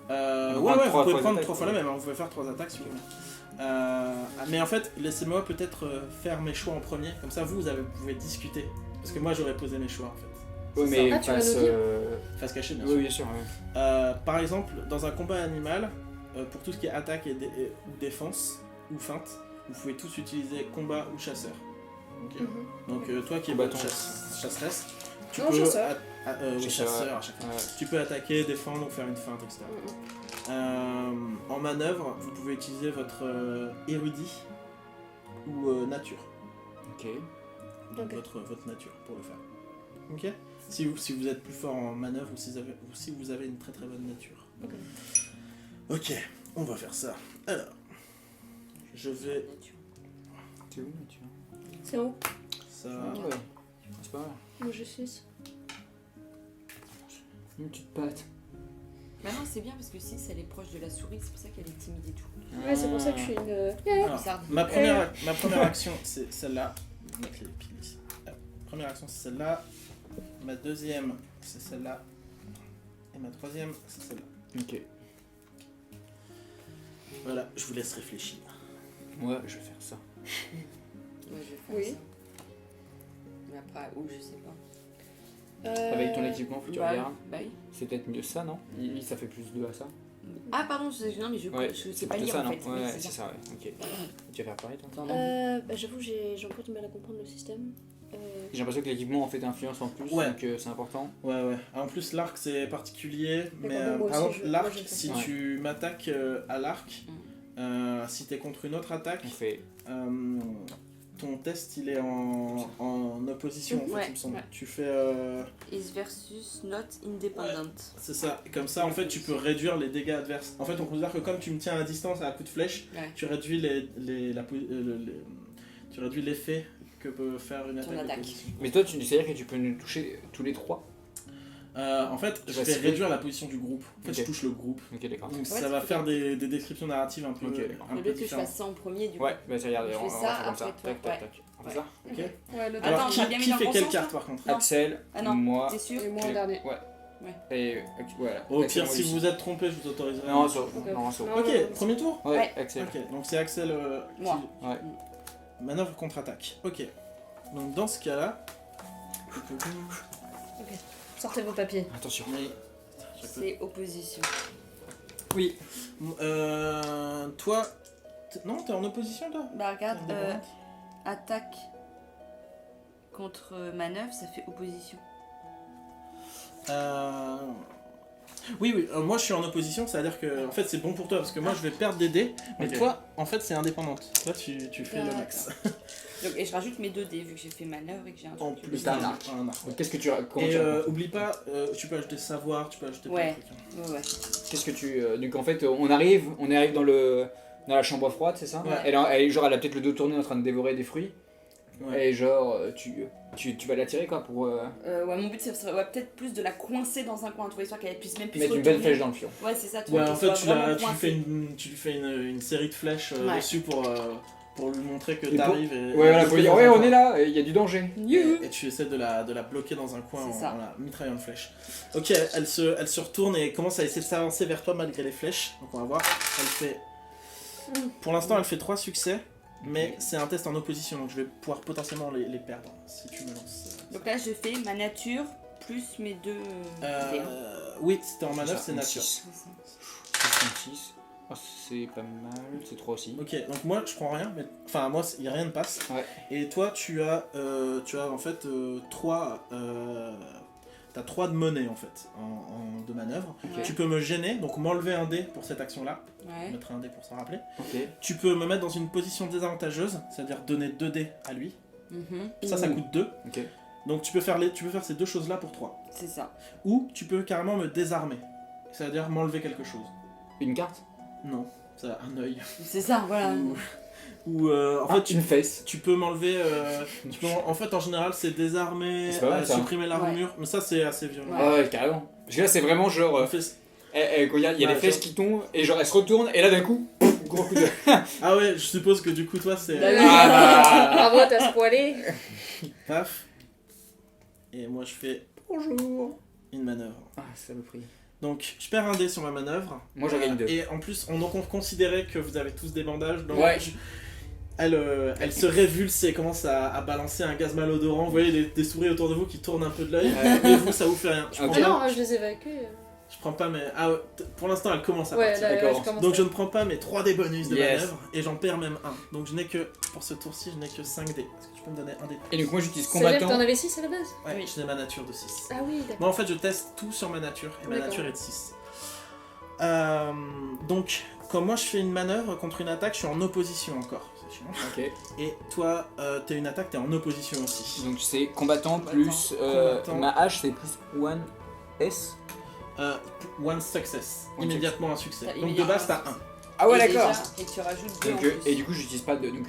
On peut ouais, prendre ouais, vous trois pouvez fois prendre d'attaque. 3 fois la même, hein, vous pouvez faire 3 attaques si vous voulez. Mais en fait, laissez-moi peut-être faire mes choix en premier, comme ça vous pouvez discuter. Parce que moi j'aurais posé mes choix en fait. Oui, mais Ah, tu vas face. nous dire Face cachée bien Oui, sûr. bien sûr. Ouais. Par exemple, dans un combat animal, pour tout ce qui est attaque ou défense, ou feinte, vous pouvez tous utiliser combat ou chasseur. Ok. Mhm. Donc toi qui es Combattant. chasseresse, tu Non, peux... chasseur. oui, chasseur à chaque fois. Ouais. Tu peux attaquer, défendre ou faire une feinte, etc. Mhm. En manœuvre, vous pouvez utiliser votre érudit ou nature. Ok. Donc Ok. votre nature pour le faire. Ok. Si vous êtes plus fort en manœuvre ou si vous avez une très très bonne nature. Ok. Ok, on va faire ça. Alors, je vais C'est où, tu vois C'est où ça. Ah ouais. C'est pas mal. Moi j'ai 6. Une petite patte. Bah non, c'est bien parce que 6 elle est proche de la souris, c'est pour ça qu'elle est timide et tout. Ouais, c'est pour ça que je suis une. Alors, Bizarre. ma première action, c'est celle-là. Je vais mettre les piles ici. Première action, c'est celle-là. Ma deuxième, c'est celle-là. Et ma troisième, c'est celle-là. Ok. Voilà, je vous laisse réfléchir. Moi, je vais faire ça. Ouais, je vais faire Oui. ça. Mais après, où je sais pas. Avec ton équipement, faut que tu Bah, regardes. bah oui. C'est peut-être mieux ça, non Lui, ça fait plus 2 à ça. Ah pardon, non mais je Ouais, sais c'est pas plutôt lire ça, en non fait. Ouais, Oui, c'est ça, ouais. Ok. Tu vas faire pareil, toi Attends, non. Bah, j'avoue, j'ai encore du mal à comprendre le système. J'ai l'impression que l'équipement en fait influence en plus, Ouais. donc c'est important. Ouais. En plus, l'arc c'est particulier, mais D'accord, moi par aussi, exemple, moi, l'arc, je vais faire si ça. tu m'attaques à l'arc, si t'es contre une autre attaque, On fait. ton test il est en opposition en fait, Ouais, il me semble. ouais. Tu fais. Is versus not independent. C'est ça, et comme ça en fait tu peux réduire les dégâts adverses. En fait, on considère que comme tu me tiens à distance à coup de flèche, Ouais. tu réduis tu réduis l'effet que peut faire une Ton attaque. attaque. d'opposition. Mais toi, tu c'est-à-dire que tu peux nous toucher tous les 3. En fait, je vas vais cibler. réduire la position du groupe. En fait, Ok. je touche le groupe. Ok, d'accord. Donc Ouais, ça c'est va pas faire des descriptions narratives un peu, Ok, d'accord. un Au lieu peu que je différentes. fasse ça en premier, du coup. Ouais, bah tiens, regarde, Je on fais va ça, faire comme ça. après toi, Tac, tac, ouais. tac. On fait Ouais. ça Ok. Ouais, le Alors, Attends, qui, t'as bien mis qui dans fait le quelle bon carte sens, par contre Non. Axel, Ah non, moi. t'es sûr Et moi en dernier. Ouais. Ouais. Et voilà. Au Axel, pire, moi si aussi. vous êtes trompé, je vous autoriserai. Non, un- sur. Ok. Non, sur. Non. Ok, premier tour. Ouais, Ouais. Axel. Ok, donc c'est Axel Moi. Ouais. manœuvre contre-attaque. Ok. Donc dans ce cas-là. Sortez vos papiers. Attention. Oui. C'est opposition. Oui. Toi. Non, t'es en opposition toi. Bah regarde, T'es indépendante. attaque contre manœuvre, ça fait opposition. Oui, moi je suis en opposition, c'est-à-dire que en fait c'est bon pour toi parce que moi je vais perdre des dés, mais Ok. toi en fait c'est indépendante. Toi tu fais le D'accord. max. Donc, et je rajoute mes 2 dés vu que j'ai fait manœuvre et que j'ai un En truc. plus t'as un d'un arc. un arc. Qu'est-ce que tu comment Et tu racontes oublie pas, tu peux ajouter savoir, tu peux ajouter plein de Ouais. trucs. Hein. Ouais. Qu'est-ce que tu donc en fait on arrive dans la chambre froide, c'est ça? Ouais. Elle a peut-être le dos tourné en train de dévorer des fruits. Ouais. Et genre tu vas l'attirer quoi pour Ouais, mon but, ce serait peut-être plus de la coincer dans un coin, tu vois, histoire qu'elle puisse même plus mettre se une belle retourner. flèche dans le fion. Ouais, c'est ça, tu Ouais, vois, en qu'elle fait, soit vraiment tu coincée. lui fais une série de flèches Ouais. dessus pour lui montrer que Et pour- t'arrives. Et Ouais, voilà, pour dire ouais, on est là, il y a du danger. Et tu essaies de la bloquer dans un coin C'est en ça. la mitraillant de flèches. Ok, elle se retourne et commence à essayer de s'avancer vers toi malgré les flèches. Donc on va voir. Elle fait. Pour l'instant, elle fait 3 succès, mais c'est un test en opposition, donc je vais pouvoir potentiellement les perdre si tu me lances. Donc là, je fais ma nature plus mes 2 dés. Oui, c'était en manœuvre, c'est nature. 66. Oh, c'est pas mal, c'est 3 aussi. Ok, donc moi je prends rien, mais enfin moi il y a rien ne passe. Ouais. Et toi tu as en fait 3 t'as 3 de monnaie en fait de manœuvre. Ouais. Tu peux me gêner, donc m'enlever un dé pour cette action là. Ouais. Mettre un dé pour s'en rappeler. Ok. Tu peux me mettre dans une position désavantageuse, c'est-à-dire donner 2 dés à lui. Mhm. Ça coûte 2. Ok. Donc tu peux faire ces 2 choses là pour 3. C'est ça. Ou tu peux carrément me désarmer, c'est-à-dire m'enlever quelque chose. Une carte? Non, ça un œil. C'est ça, voilà. Ou en fait une fesse. tu peux m'enlever. En fait, en général, c'est désarmer, C'est pas mal, ça. supprimer l'armure, mais ça, c'est assez violent. Ouais. Ah ouais, carrément. Parce que là, c'est vraiment genre. On fait- Quand il y a Ouais, des fesses qui tombent, et genre elle se retourne, et là d'un coup, gros coup de. Ah ouais, je suppose que du coup, toi, c'est. Bah oui. Ah Bravo, t'as spoilé. Paf. Et moi, je fais bonjour. Une manœuvre. Ah, saloperie. Donc, je perds un dé sur ma manœuvre. Moi, j'en gagne 2. Et en plus, on considérait que vous avez tous des bandages. Donc Ouais. elle se révulse et commence à balancer un gaz malodorant. Vous voyez des souris autour de vous qui tournent un peu de l'œil. Ouais. Mais vous, ça vous fait rien. Je prends Ok. Ah pas- non, je les évacue. Je prends pas mes. Ah ouais, pour l'instant, elle commence à Ouais, partir. là, d'accord. je commence. Donc je ne prends pas mes 3 dés bonus de Yes. manœuvre et j'en perds même un. Donc je n'ai que, pour ce tour-ci, je n'ai que 5 dés. Est-ce que tu peux me donner un dé? Et donc, moi, j'utilise C'est-à-dire que combattant. t'en avais 6 à la base. Ouais, Oui. je n'ai ma nature de 6. Ah oui, d'accord. Moi en fait je teste tout sur ma nature et ma D'accord. nature est de 6. Donc comme moi je fais une manœuvre contre une attaque, je suis en opposition encore. C'est chiant. Ok. Et toi, t'es une attaque, t'es en opposition aussi. Donc, c'est combattant plus. Combattant. Ma hache, c'est plus 1 S. One success. One Immédiatement un succès. T'as Donc de immédiatement base t'as un 1. Ah ouais, Et d'accord. déjà- Et tu rajoutes 2 en Donc, plus. et du coup, j'utilise pas de. Donc,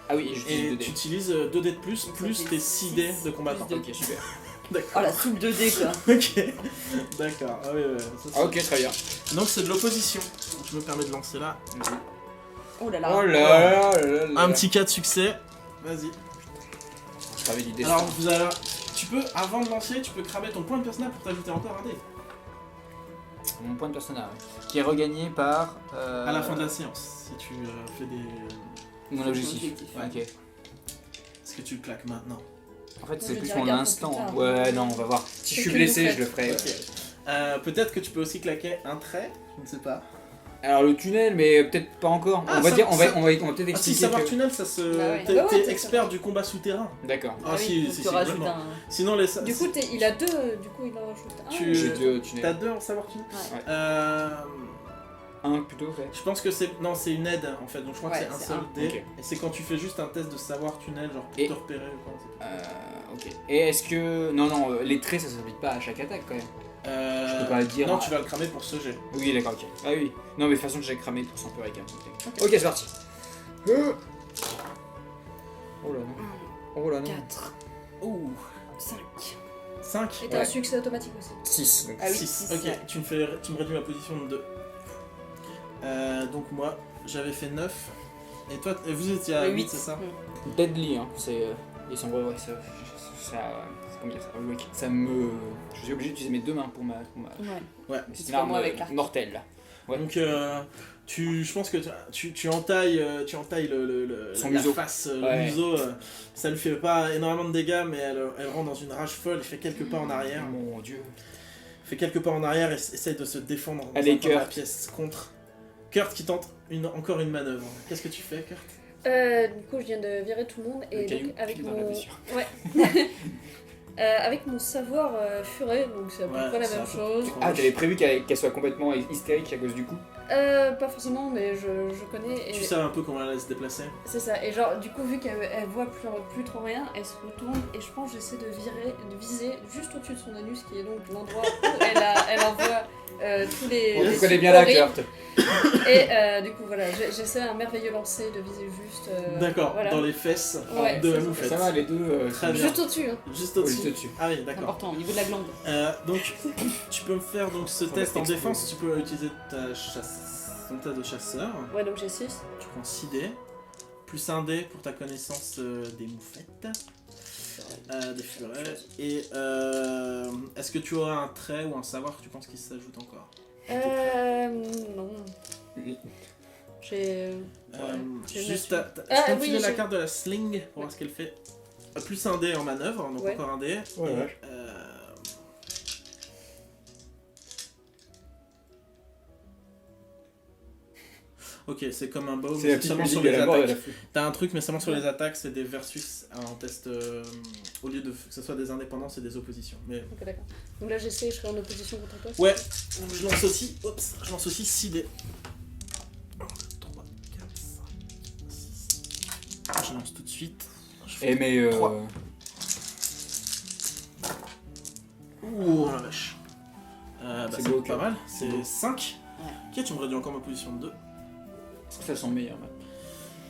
ah oui, j'utilise Et 2 tu dés. utilises 2 dés de plus, Donc ça plus fait tes 6 dés six de combattant. plus deux. Ok, super. D'accord. Oh la soupe de dés quoi. Ok, d'accord. Ah ouais, ça, c'est- Ah, ok, très bien. Donc c'est de l'opposition. Donc, je me permets de lancer là. Oh là là. Oh là là là là. Un petit cas de succès. Vas-y. Je t'avais dit des Alors vous avez... tu peux, avant de lancer, tu peux cramer ton point de personnage pour t'ajouter encore un dé. Mon point de personnage, qui est regagné par. À la fin de la séance, si tu fais des... Mon objectif. Ouais. Ok. Est-ce que tu le claques maintenant? En fait, Je c'est le plus dirai mon garde pour instant. plus tard. Ouais, non, on va voir. Si je C'est suis que blessé, vous je le ferai. Ok. Peut-être que tu peux aussi claquer un trait, je ne sais pas. Alors le tunnel, mais peut-être pas encore. Ah, on va ça- dire, on va ça- peut-être Ah si, expliquer. savoir que- tunnel, ça se... Bah ouais. T'es Bah ouais, t'es expert du combat souterrain. D'accord. Ah si, donc si, tu si, rajoutes complètement. un. Sinon les... Du coup, il a 2, du coup, il en rajoute un. Tu- J'ai 2 tunnels. T'as 2 en savoir tunnel. Ouais. Un plutôt, en fait. Je pense que c'est... Non, c'est une aide en fait, donc je crois Ouais, que c'est un c'est seul un. dé. Ok. Et c'est quand tu fais juste un test de savoir tunnel, genre pour Et- te repérer ou quoi. c'est tout. Ok. Et est-ce que. Non, non, les traits ça s'applique pas à chaque attaque quand même. Je peux pas le dire. Non, tu vas le cramer pour ce jet. Oui, d'accord, ok. Ah oui. Non, mais de toute façon, j'ai cramé pour un peu avec un. Ok, c'est parti. Oh là non. Oh là non. 4, Ouh. 5. 5. Et t'as Ouais. un succès automatique aussi. 6. Ah oui, 6. six, Ok, ouais. tu me réduis ma position de 2. Donc moi, j'avais fait 9. Et toi, vous étiez à 8, c'est ça? Deadly, hein. C'est. Ils sont. Ouais, ça. Comment dire ça? Ouais, ça me. Je suis obligé d'utiliser mes 2 mains pour ma. Ouais. Ouais. C'est C'est une pas arme moi avec l'arc. mortelle. Ouais. Donc je pense que tu entailles, Son la museau. face, Ouais. le museau. Ça lui fait pas énormément de dégâts, mais elle rentre dans une rage folle. Il fait quelques pas en arrière. Mon dieu. Fait quelques pas en arrière et essaye de se défendre dans Allez, un coin de la Kurt. pièce contre Kurt qui tente encore une manœuvre. Qu'est-ce que tu fais, Kurt? Du coup, je viens de virer tout le monde Le et caillou donc avec dans mon la blessure. avec mon savoir furet, donc c'est à peu Ouais, près la c'est même un peu- chose. Ah, t'avais prévu qu'elle soit complètement hystérique à cause du coup? Pas forcément, mais je connais. Et Tu sais un peu comment elle allait se déplacer. c'est ça. Et genre, du coup, vu qu'elle voit plus trop rien, elle se retourne et je pense que j'essaie de viser juste au-dessus de son anus, qui est donc l'endroit où elle envoie tous les. On les connaît bien la horribles. Kurt. Et du coup, voilà, j'essaie un merveilleux lancer de viser juste. D'accord, voilà. dans les fesses Ouais, de la c'est moufette. Ça va, les deux. Très bien. Juste au-dessus. Hein. Juste Oui, au-dessus. juste au-dessus. Ah oui, C'est d'accord. important, au niveau de la glande. Donc, tu peux me faire donc ce Faut test en mettre défense. Tu peux utiliser ton tas de chasseur. Ouais, donc j'ai 6. Tu prends 6 dés. Plus un dé pour ta connaissance des moufettes. Des furets. Et est-ce que tu auras un trait ou un savoir que tu penses qu'il s'ajoute encore? Non. J'ai. j'ai Juste, nature. je peux Ah, me oui, filer la j'ai- carte de la sling pour voir ce qu'elle fait. Plus un dé en manœuvre, donc Ouais. encore un dé. Ouais, Et, ouais. Ok, c'est comme un baume, C'est la c'est petite seulement sur musique de les la mort de attaques. la fouille. T'as un truc, mais seulement sur les attaques, c'est des versus en test. Au lieu de que ce soit des indépendances et des oppositions. Mais Ok, d'accord. Donc là, j'essaie, je serai en opposition contre toi. ouais, je lance aussi. Oups, je lance aussi 6 dés. 1, 2, 3, 4, 5, 6. Je lance tout de suite. Je fais Eh, mais. 3. Ouh, la vache. C'est C'est beau, pas ok. mal, C'est c'est beau. 5. Ok, tu me réduis encore ma position de 2. Ça sent meilleur, man.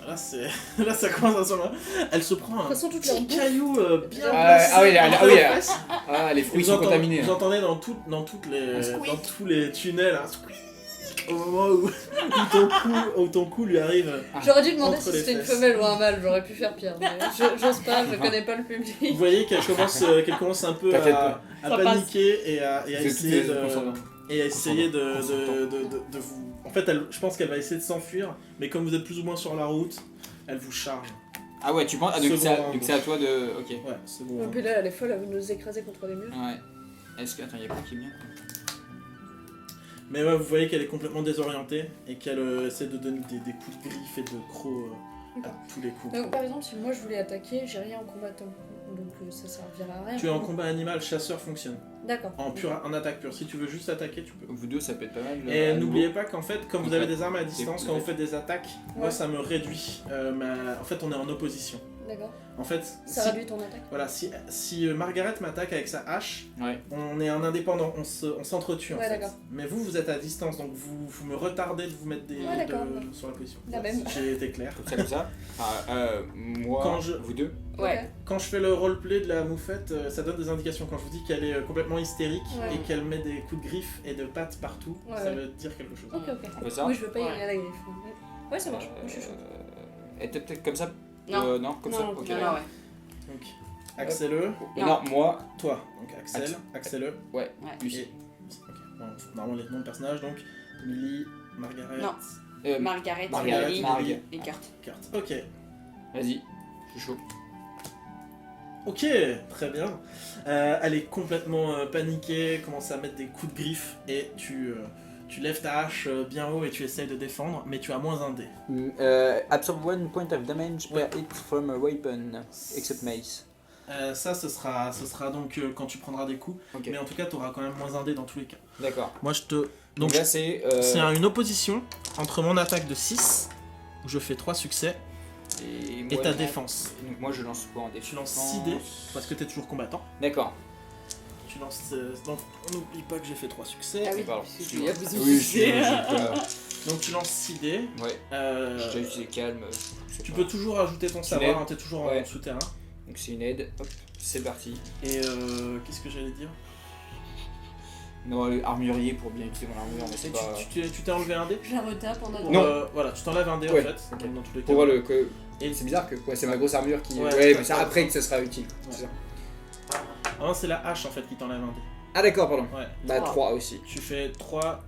Là, c'est... Là, ça commence à se voir. Elle se prend De un toute façon, toutes leurs petit bouffes. caillou bien Ah, placé ah oui, entre oui, les ah. fesses. Ah, les Et fruits sont contaminés. Vous hein. entendez dans Un squeak. tous les tunnels un squeak au moment où ton cou lui arrive. J'aurais dû demander Entre si les c'était une fesses. femelle ou un mâle, j'aurais pu faire pire. Mais j'ose pas, je connais pas le Vous public. voyez qu'elle commence un peu T'inquiète à Ça paniquer et à C'est essayer toutes les de... consonants. Et à essayer Consonants. de vous... En fait, je pense qu'elle va essayer de s'enfuir, mais comme vous êtes plus ou moins sur la route, elle vous charge. Ah ouais, tu penses. Ah, donc Second c'est à toi de. Ok. Ouais, c'est bon. Et puis là, elle est folle, elle veut nous écraser contre les murs. Ouais. Est-ce que. Attends, y'a pas qui vient. Mais ouais, vous voyez qu'elle est complètement désorientée et qu'elle essaie de donner des coups de griffe et de crocs à tous les coups. Donc, par exemple, si moi je voulais attaquer, j'ai rien en combattant. Donc ça servira à rien. Tu es en combat animal, chasseur fonctionne. D'accord. En attaque pure. Si tu veux juste attaquer, tu peux. Vous deux, ça peut être pas mal. Et à n'oubliez nouveau. pas qu'en fait, comme vous Ok. avez des armes à distance, Et quand vous vous faites des attaques, moi Ouais. ça me réduit. En fait, on est en opposition. D'accord. En fait, Ça si, réduit ton attaque. voilà, si Margaret m'attaque avec sa hache, Ouais. on est en indépendant, on s'entretue en Ouais, fait. d'accord. Mais vous êtes à distance, donc vous me retardez de vous mettre Ouais, d'accord. sur la position. La même. J'ai été clair. Comme ça. Moi, Quand je- vous deux. Ouais. Quand je fais le roleplay de la moufette, ça donne des indications. Quand je vous dis qu'elle est complètement hystérique Ouais. et qu'elle met des coups de griffes et de pattes partout, Ouais, ça ouais. veut dire quelque chose. Ok, ok. On fait ça. Oui, je veux pas y Ouais. aller à la griffe. Ouais, ça marche. Moi, je suis chaud. Et peut-être comme ça. Non. Non, comme Non, ça. non, Ok. non, Ah ouais. Donc, Axel-le, Non, moi. toi. Donc Axel-le. Ouais. Lucie. Et... Ok, bon, normalement les noms de personnages, donc Millie, Margaret, Non. Margaret, Margaret, Lily Marg. et cartes. Kurt. Ok. Vas-y. Je suis chaud. Ok, très bien. Elle est complètement paniquée, commence à mettre des coups de griffe et tu lèves ta hache bien haut et tu essayes de défendre, mais tu as moins un dé. Absorb 1 point of damage Ouais. per hit from a weapon, except mace. Ça, ce sera donc quand tu prendras des coups, Ok. mais en tout cas, tu auras quand même moins un dé dans tous les cas. D'accord. Moi, je te. Donc Donc, là, c'est. c'est une opposition entre mon attaque de 6, où je fais 3 succès, et moi, ta je- défense. Donc moi, je lance quoi en défense? Tu lances 6 dés, parce que tu es toujours combattant. D'accord. Tu lances. Donc, on n'oublie pas que j'ai fait 3 succès. Ah oui, Pardon. parce qu'il y a beaucoup de Oui, succès. Donc, tu lances 6 dés. Ouais. J'ai utilisé calme. je sais Tu pas. peux toujours ajouter ton Une savoir, aide. hein, t'es toujours Ouais. en souterrain. Donc c'est une aide. Hop, c'est parti. Et qu'est-ce que j'allais dire? Non, le armurier pour bien utiliser mon armure, mais c'est pas. Tu t'es enlevé un dé? Je la retape en attendant. Non. Voilà, tu t'enlèves un dé Ouais, en fait, ok. dans tous les cas. Pour voir le. Et C'est bizarre que c'est ma grosse armure qui. Ouais, Ouais, ouais, mais ça ouais. après que ça sera utile. Ouais. C'est ça. Ah non, c'est la hache en fait qui t'enlève un dé. Ah d'accord, pardon. Ouais. Bah 3. 3 aussi. Tu fais 3.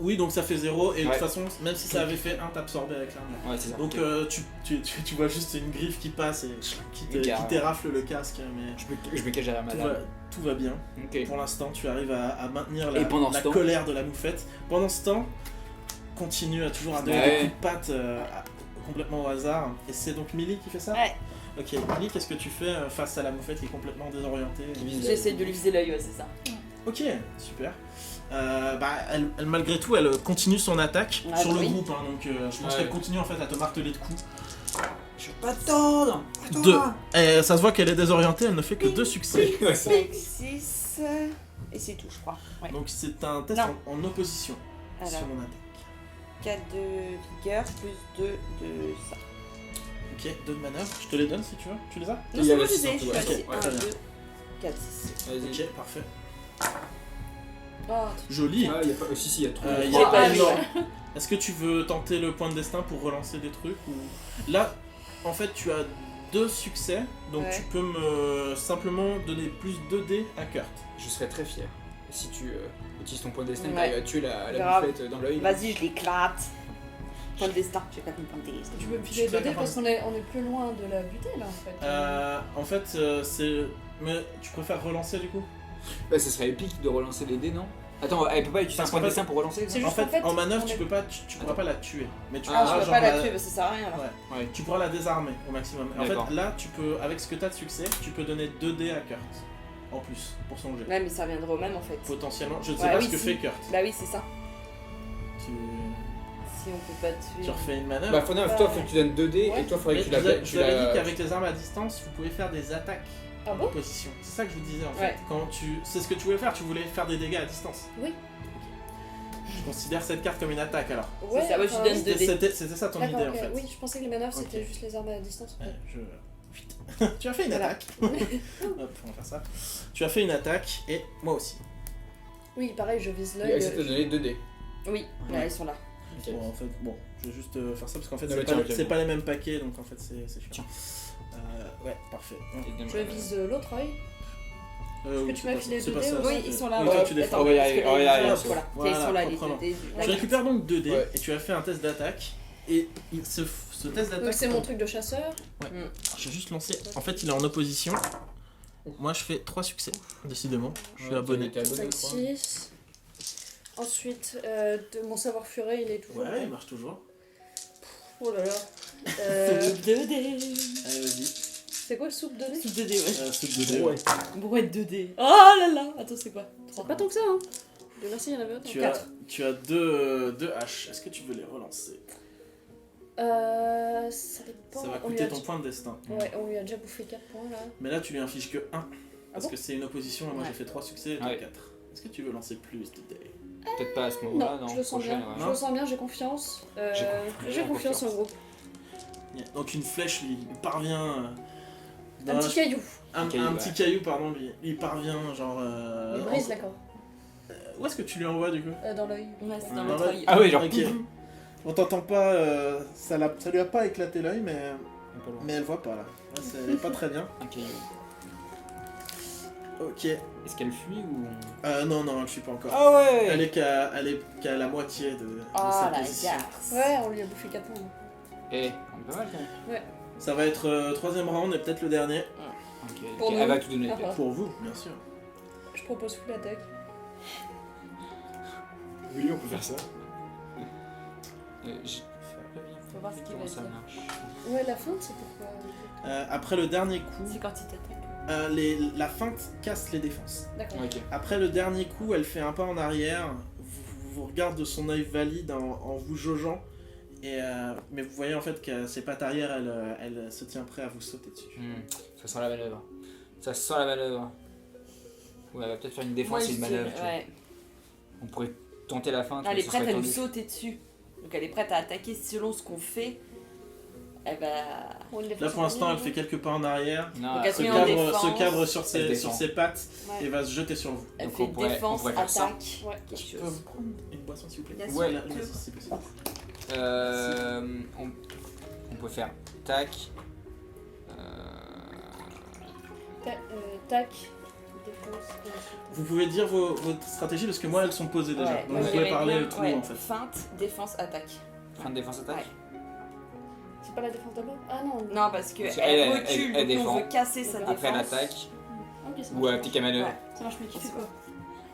Oui, donc ça fait 0, et de Ouais. toute façon, même si ça avait fait 1, t'absorbais avec l'armure. Ouais, c'est ça. Donc Ok. tu vois juste une griffe qui passe et qui Carrément. t'érafle le casque, mais Je me cache derrière tout madame. tout va bien. Ok. Pour l'instant, tu arrives à maintenir Et pendant la ce temps colère de la moufette. Pendant ce temps, continue à toujours à donner Ouais. des coups de patte complètement au hasard. Et c'est donc Millie qui fait ça? Ouais. Ok, Millie, qu'est-ce que tu fais face à la moufette qui est complètement désorientée? Qui vise J'essaie de lui viser l'œil, ouais, c'est ça. Ok, super. elle, malgré tout, elle continue son attaque Ah, sur le oui. groupe, hein, donc je pense Ouais. qu'elle continue en fait à te marteler de coups. Je vais pas tendre. Deux. Et ça se voit qu'elle est désorientée, elle ne fait que 2 succès. 5, 6. Et c'est tout, je crois. Ouais. Donc c'est un test Non. en opposition Alors, sur mon attaque. 4 de vigueur plus 2 de ça. Ok, 2 de manœuvre, je te les donne si tu veux. Tu les as? Non, Il y c'est a moi, la je six les ai. en Je tout, suis ouais. passée. Ok, 1, très 2, bien. 4, 6. Vas-y. Ok, parfait. Oh, Joli. Ah, il y a pas. Si, il y a trop. Il y J'ai a pas elle, vu, non. ouais. Est-ce que tu veux tenter le point de destin pour relancer des trucs ou... Là, en fait, tu as 2 succès, donc Ouais. tu peux me simplement donner plus 2 dés à Kurt. Je serais très fier. Si tu utilises ton point de destin, Ouais. t'arrives à tuer la Grave. bouffette dans l'œil. Vas-y, je l'éclate. Point de destin. J'ai pas mis point de destin. tu peux me filer 2 dés parce qu'on est plus loin de la butée là en fait. C'est... Mais tu préfères relancer du coup? Bah, ce serait épique de relancer les dés, non? Attends, elle peut pas utiliser un Parce point de qu'en dessin pour relancer C'est non En juste fait, qu'en fait, en manœuvre, on tu est- peux pas, tu pourras pas la tuer, mais tu Ah, pourras je peux genre pas la tuer, parce que ça sert à rien alors. Ouais. Ouais. Tu pourras la désarmer au maximum. En fait, D'accord. là, tu peux, avec ce que tu as de succès, tu peux donner 2 dés à Kurt en plus pour son jet. Ouais, mais ça reviendra au même en fait. Potentiellement, je ne sais Ouais, pas oui, ce que si. fait Kurt. Bah oui, c'est ça. Tu, Si on peut pas tuer. tu refais une manœuvre. Bah, toi, faut que tu donnes 2 dés Ouais. et toi, faudrait Mais que je tu la. vous avais dit qu'avec les armes à distance, vous pouvez faire des attaques Ah en bon? opposition. C'est ça que je vous disais en fait. Ouais. Quand c'est ce que tu voulais faire, tu voulais faire des dégâts à distance. Oui. Je considère cette carte comme une attaque alors. Ouais, ça, moi, je enfin, donne oui. 2 dés. C'était ça ton D'accord, idée ok. en fait. Oui, je pensais que les manœuvres Ok. c'était juste les armes à distance. Ouais, Vite. Tu as fait une Voilà. attaque. Hop, on va faire ça. Tu as fait une attaque et moi aussi. Oui, pareil, je vise Il l'œil. essaie de te donner 2 dés. Oui, Ouais. là, ils sont là. Ok. Bon, en fait, je vais juste faire ça parce qu'en fait, Non, c'est mais pas, tiens, c'est tiens. pas les mêmes paquets donc en fait, c'est chiant. Tiens. Ouais, parfait. Je vise l'autre œil. Oui, que tu m'as filé c'est deux pas dés ça. aussi. Oui, ils sont là. Oui, toi, tu les Attends, fais. on va y parce arriver, que on va y les- arriver. Voilà, Voilà, ils sont là, les proprement. 2 dés. Tu récupères donc 2 dés Ouais. et tu as fait un test d'attaque. Et ce test d'attaque. Donc c'est mon truc de chasseur. J'ai juste lancé. En fait, il est en opposition. Moi, je fais 3 succès. Décidément, je suis abonné. T'es abonné, 5, je crois. 6. Ensuite, de mon savoir furet, il est toujours. Ouais, il marche toujours. Oh là là. 2 dés. Allez, vas-y. C'est quoi le soupe de dés? Soupe 2 dés, ouais. Soupe de dés. Ouais. Brouette 2 dés. Oh là là. Attends, c'est quoi? C'est pas tant que ça, hein. Dieu merci, il y en avait autant. Tu as, tu as deux haches. Est-ce que tu veux les relancer? Ça dépend. Ça va On lui coûter a ton dit- point de destin. Ouais, on lui a déjà bouffé 4 points là. Mais là, tu lui infliges que 1. Parce bon que c'est une opposition et moi Ouais. j'ai fait 3 succès et toi Ouais. 4. Est-ce que tu veux lancer plus de dés? Peut-être pas à ce moment-là, Non, non. je le sens prochaine, bien. ouais. Je le sens bien, j'ai confiance. J'ai confiance en groupe. Donc une flèche lui parvient. Un petit caillou. Un caillou, ouais. petit caillou, pardon, lui parvient genre. Il brise la corde. Où est-ce que tu lui envoies du coup? Dans l'œil. Ouais, c'est Ouais. dans l'autre œil. Ah oui, genre. Ok. On t'entend pas, ça lui a pas éclaté l'œil, mais Pas loin. elle voit pas là. Là, c'est pas très bien. Un caillou. Ok. Est-ce qu'elle fuit ou. Non, elle fuit pas encore. Ah ouais Elle est qu'à la moitié de Oh sa la position. garce. Ouais, on lui a bouffé 4 points. Eh, on est pas mal quand même. Ça va être 3ème round et peut-être le dernier. Ok, Pour ok, nous. elle va tout donner. Ah. peut-être. Pour vous, bien sûr. Je propose full attaque. Oui, on peut faire ça. Faut voir ce qu'il Comment va ça dire. marche? Ouais, la feinte, c'est pourquoi. Après le dernier coup, C'est quand il t'attaque. la feinte casse les défenses. D'accord. Ok. Après le dernier coup, elle fait un pas en arrière, vous regarde de son œil valide en vous jaugeant, mais vous voyez en fait que ses pattes arrière, elle se tient prêt à vous sauter dessus. Ça sent la manœuvre. Ça sent la manœuvre. Ouais, elle va peut-être faire une défense et une manœuvre. tu vois. Ouais. On pourrait tenter la fin. Elle est prête à nous sauter dessus. Donc elle est prête à attaquer selon ce qu'on fait. Eh ben. On le Là défonce pour l'instant, en elle fait quelques pas en arrière, Non, Donc, elle se se met en cabre, défense. se cabre sur, Elle ses, défend. sur ses pattes Ouais. et va se jeter sur vous. Elle Donc, fait on pourrait défense, faire ça. attaque. Ouais. Quelque Je peux chose. vous prendre une boisson s'il vous plaît? Bien sûr. Ouais. Là, vas-y, si c'est possible. On peut faire tac. Tac. Défense. et ensuite- Vous pouvez dire votre stratégie parce que moi elles sont posées déjà. Ouais, Donc moi, vous je pouvez dirais parler bien, tout ouais, en fait. Feinte, défense, attaque. Fin de défense attaque. Ouais. C'est pas la défense d'abord? Ah non. Non, parce que Parce elle qu'elle, recule, elle donc défend. on veut casser sa Après, défense. Après elle attaque. Ok, ça Ou marche. applique à manœuvre. Ouais. Ça marche, mais qui fait quoi?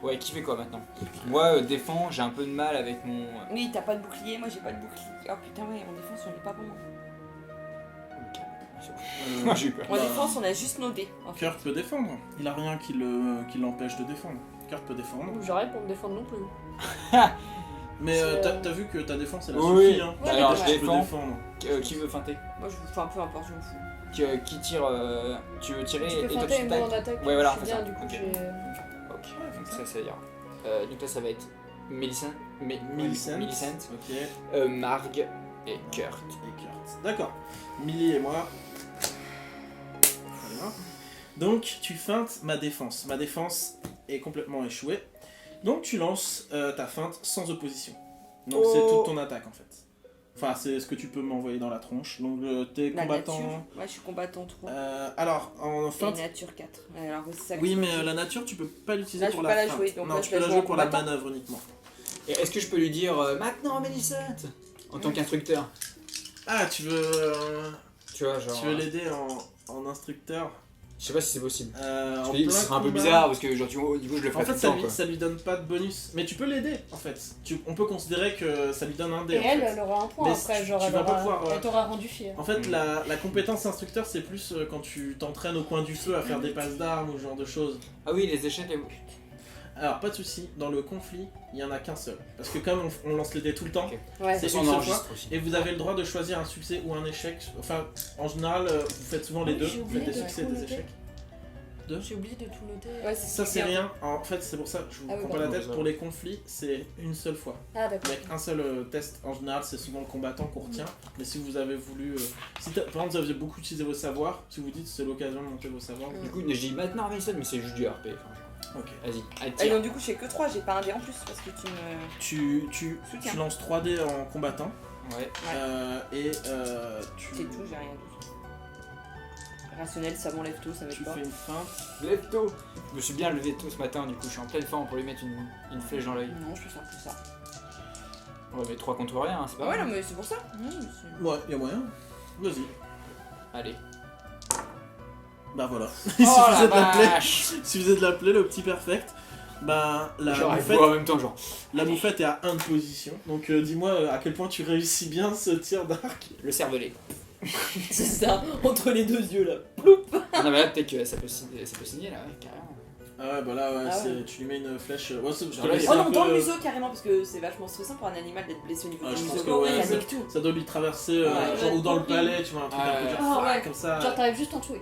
Ouais, qui fait quoi maintenant? Moi, défend, j'ai un peu de mal avec mon. Oui, t'as pas de bouclier, moi j'ai pas de bouclier. Oh putain, ouais, en défense on est pas bon. Moi j'ai eu peur. En défense on a juste nos dés. En fait. Kurt peut défendre. Il a rien qui l'empêche de défendre. Kurt peut défendre. J'arrête pour me défendre non plus. Mais C'est, t'as vu que ta défense elle a Oui. suffi, hein. Ouais, Alors mais je ouais. Tu peux défends. défendre. Qui veut feinter? Moi, peu importe, je m'en fous. Qui tire Tu veux tirer Tu et peux toi feinter tu et moi en tailles. attaque. Ouais, voilà, je on suis fait bien, ça. du coup Ok. j'ai... Ok, donc ça ira. Donc là ça va être Millicent, Millicent. Ok. Marg et Kurt. Et Kurt. D'accord. Millie et moi. Voilà. Donc tu feintes ma défense. Ma défense est complètement échouée. Donc tu lances ta feinte sans opposition. Donc c'est toute ton attaque en fait. Enfin c'est ce que tu peux m'envoyer dans la tronche. Donc t'es La combattant. nature. Ouais, je suis combattant 3. Alors en Et feinte. nature 4. Alors, c'est ça que Oui je mais fais. la nature tu peux pas l'utiliser Là, je pour peux la pas la feinte. jouer, donc non là, tu je peux la la joue jouer en pour la combattant. manœuvre uniquement. Et est-ce que je peux lui dire maintenant Millicent en tant qu'instructeur? Ah tu veux Tu vois, genre. tu veux l'aider en instructeur. Je sais pas si c'est possible. En Je me dis que ce plein serait un peu combat. bizarre parce que genre, du coup je le ferais En fait, tout le temps quoi. ça lui donne pas de bonus. Mais tu peux l'aider, en fait. On peut considérer que ça lui donne un dé. Et en elle, fait. elle aura un point Mais après, tu- genre tu elle, vas pas aura... pouvoir, elle t'aura rendu fier. En fait, la compétence instructeur, c'est plus quand tu t'entraînes au coin du feu à faire des passes d'armes ou ce genre de choses. Ah oui, les échecs, Alors, pas de souci, dans le conflit, il y en a qu'un seul. Parce que comme on lance les dés tout le temps, Ok. Ouais. c'est ça une on seule enregistre aussi. et vous avez le droit de choisir un succès ou un échec. Enfin, en général, vous faites souvent les Oui, deux. j'ai Vous oublié faites des de succès et tout des noter. échecs. J'ai oublié de tout noter. Ouais, Ça, c'est rien. En fait, c'est pour ça que je vous Ah oui, prends pas la pardon. tête. Pour les conflits, c'est une seule fois. Ah d'accord. Avec un seul test, en général, c'est souvent le combattant qu'on retient. Mais si vous avez voulu. Si par exemple, vous aviez beaucoup utilisé vos savoirs, si vous dites c'est l'occasion de monter vos savoirs. Du coup, je dis maintenant Millicent, mais c'est juste du RP. Enfin, Ok. vas-y, allez, Et tire. donc, du coup, je fais que 3, j'ai pas un dé en plus parce que tu me. Tu Soutiens. lances 3D en combattant. Ouais. Et tu, C'est tout, j'ai rien d'autre. Rationnel, ça m'enlève tout, ça m'aide tu pas. fais une feinte. Lève tôt. Je me suis bien levé tôt ce matin, du coup je suis en pleine forme pour lui mettre une flèche dans l'œil. Non, je peux faire tout ça. Ouais, mais 3 contre rien, hein, c'est pas Ah ouais, mal. non, mais c'est pour ça. Non, mais c'est- Ouais, y'a moyen. Vas-y. Allez. Bah voilà. Oh Il suffisait la de l'appeler. vache. Il suffisait de l'appeler le petit perfect. Bah Genre, elle voit en même temps, genre. la moufette est à 1 de position. Donc dis-moi à quel point tu réussis bien ce tir d'arc. Le cervelet. C'est ça, entre les deux yeux là. Non, mais là, peut-être que ça peut signer là, ouais, carrément. Ah ouais, bah là, ouais, Ah c'est- ouais. tu lui mets une flèche. Ouais, je te Genre là, laisse il- Oh un non, peu- dans le museau carrément, parce que c'est vachement stressant pour un animal d'être blessé au niveau Ah, du je museau. pense que ouais, ça nique tout. ça doit lui traverser, Ouais, genre, ou dans le compris. palais, tu vois, un truc un peu Ouais. genre, Ah ouais. comme ça. Genre t'arrives juste en dessous.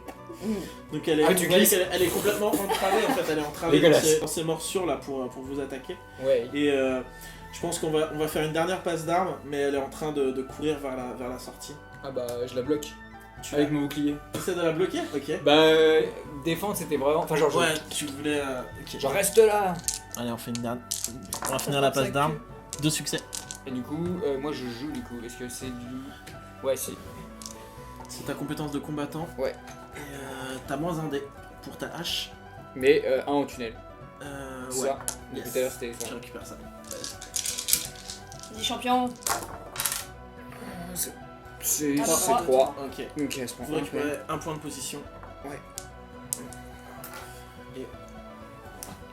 Donc elle est, Ah, tu vous voyez glisses. qu'elle est complètement entravée, en fait, elle est entravée dans Dégueulasse. dans ses morsures là pour vous attaquer. Ouais. Et je pense qu'on va faire une dernière passe d'armes, mais elle est en train de courir vers la sortie. Ah bah, je la bloque. Tu Avec mon bouclier. essaies de la bloquer? Ok. Bah, défendre c'était vraiment. Enfin, genre, Ouais, tu voulais. Ok. je reste là. Allez, on fait une dernière. On va finir la passe d'armes. 2 succès. Et du coup, moi je joue du coup. Est-ce que c'est du. Ouais, c'est. C'est ta compétence de combattant. Ouais. Et t'as moins un dé pour ta hache. Mais un en tunnel. Ouais. Ça. Depuis Yes. tout à l'heure c'était ça. Je récupère ça. Dis champion. C'est Ah, bah, 3. Ok. Ok, elle se prend Vous un récupérez un point de position.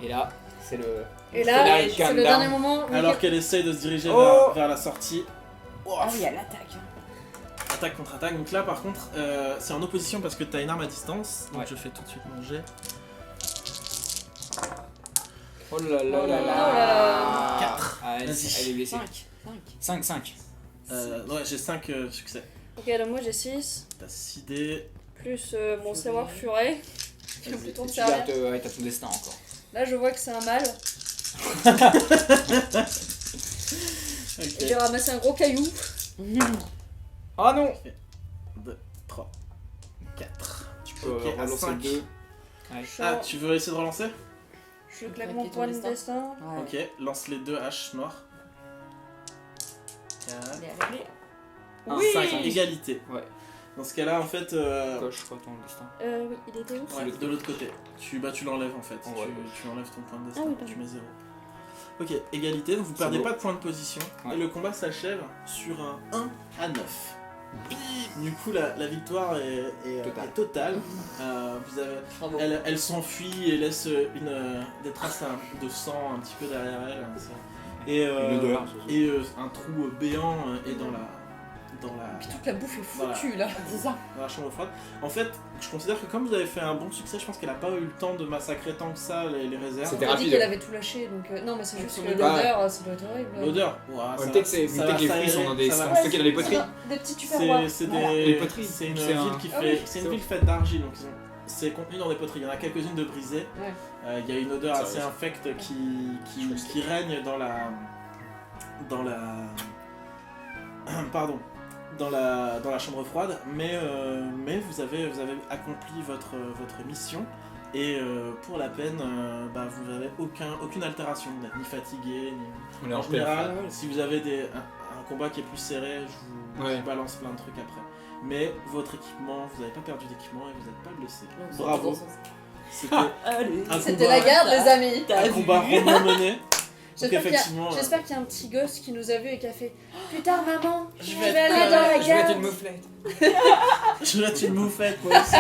Et là, c'est le. Et là, Final c'est le countdown. dernier moment. où Alors qu'elle essaye de se diriger Oh. vers la sortie. Oh, Ah oui, à l'attaque. hein. attaque contre attaque. Donc là, par contre, c'est en opposition parce que t'as une arme à distance. Donc Ouais. je fais tout de suite mon jet. Oh là là Oh là là là. là. 4. Ah, elle, Vas-y. elle est blessée. 5. 5. Ouais, j'ai 5 succès. Ok, donc moi j'ai 6. T'as 6 dés. Plus mon savoir furet. J'ai Vas-y. plus ton Tu servir. gardes ouais, t'as ton destin encore. Là je vois que c'est un mâle. Ok. J'ai ramassé un gros caillou. Ah non. 2, 3, 4. Tu peux Ok, à relancer cinq. 2. Ah, tu veux essayer de relancer? Je claque Claquer mon ton point de destin. destin. Ouais. Ok, lance les 2 haches noires. 4, Elle est réglée. 1, Oui. 5, égalité. Ouais. Dans ce cas-là, en fait, Coche quoi ton destin. Oui, il était où ouais, de l'autre côté. Tu l'enlèves en fait. Ouais. Tu enlèves ton point de destin. Ah oui, pardon. tu mets 0. Ok, égalité, donc vous perdez beau. pas de point de position. Ouais. Et le combat s'achève sur un 1 à 9. Du coup, la victoire est Totale. est totale. Vous avez, Bravo. elle s'enfuit et laisse des traces de sang un petit peu derrière elle. Et, Une odeur. et un trou béant est Puis toute la bouffe est Voilà. foutue là. C'est ça. dans la chambre froide. En fait, je considère que comme vous avez fait un bon succès, je pense qu'elle a pas eu le temps de massacrer tant que ça les réserves. C'était On a dit rapide. qu'elle avait tout lâché, donc non mais c'est juste que l'odeur. l'odeur, ça doit être horrible. L'odeur, Peut-être que les fruits sont dans des sont stockés dans les poteries. Des petits tupperwares. C'est Voilà. Les poteries. C'est une C'est ville un- qui Ah fait. oui. C'est une ville faite d'argile, donc c'est contenu dans des poteries. Il y en a quelques-unes de brisées. Ouais. Il y a une odeur Ça assez reste. infecte Je crois que qui règne dans la pardon, dans la chambre froide, mais vous avez accompli votre mission et pour la peine, vous n'avez aucune altération, vous n'êtes ni fatigué, ni... On est En en pleine général, phase. si vous avez un combat qui est plus serré, je Ouais. vous balance plein de trucs après. Mais votre équipement, vous n'avez pas perdu d'équipement et vous n'êtes pas blessé. Donc, Bravo. c'est C'était Allez. un C'était combat, la garde, les amis. T'as un vu combat rondement mené. Donc J'espère effectivement, qu'il y a un petit gosse qui nous a vus et qui a fait Putain, maman, je vais vais être, aller dans la Je vais être garde. une mouflette. je vais être une moufette moi aussi.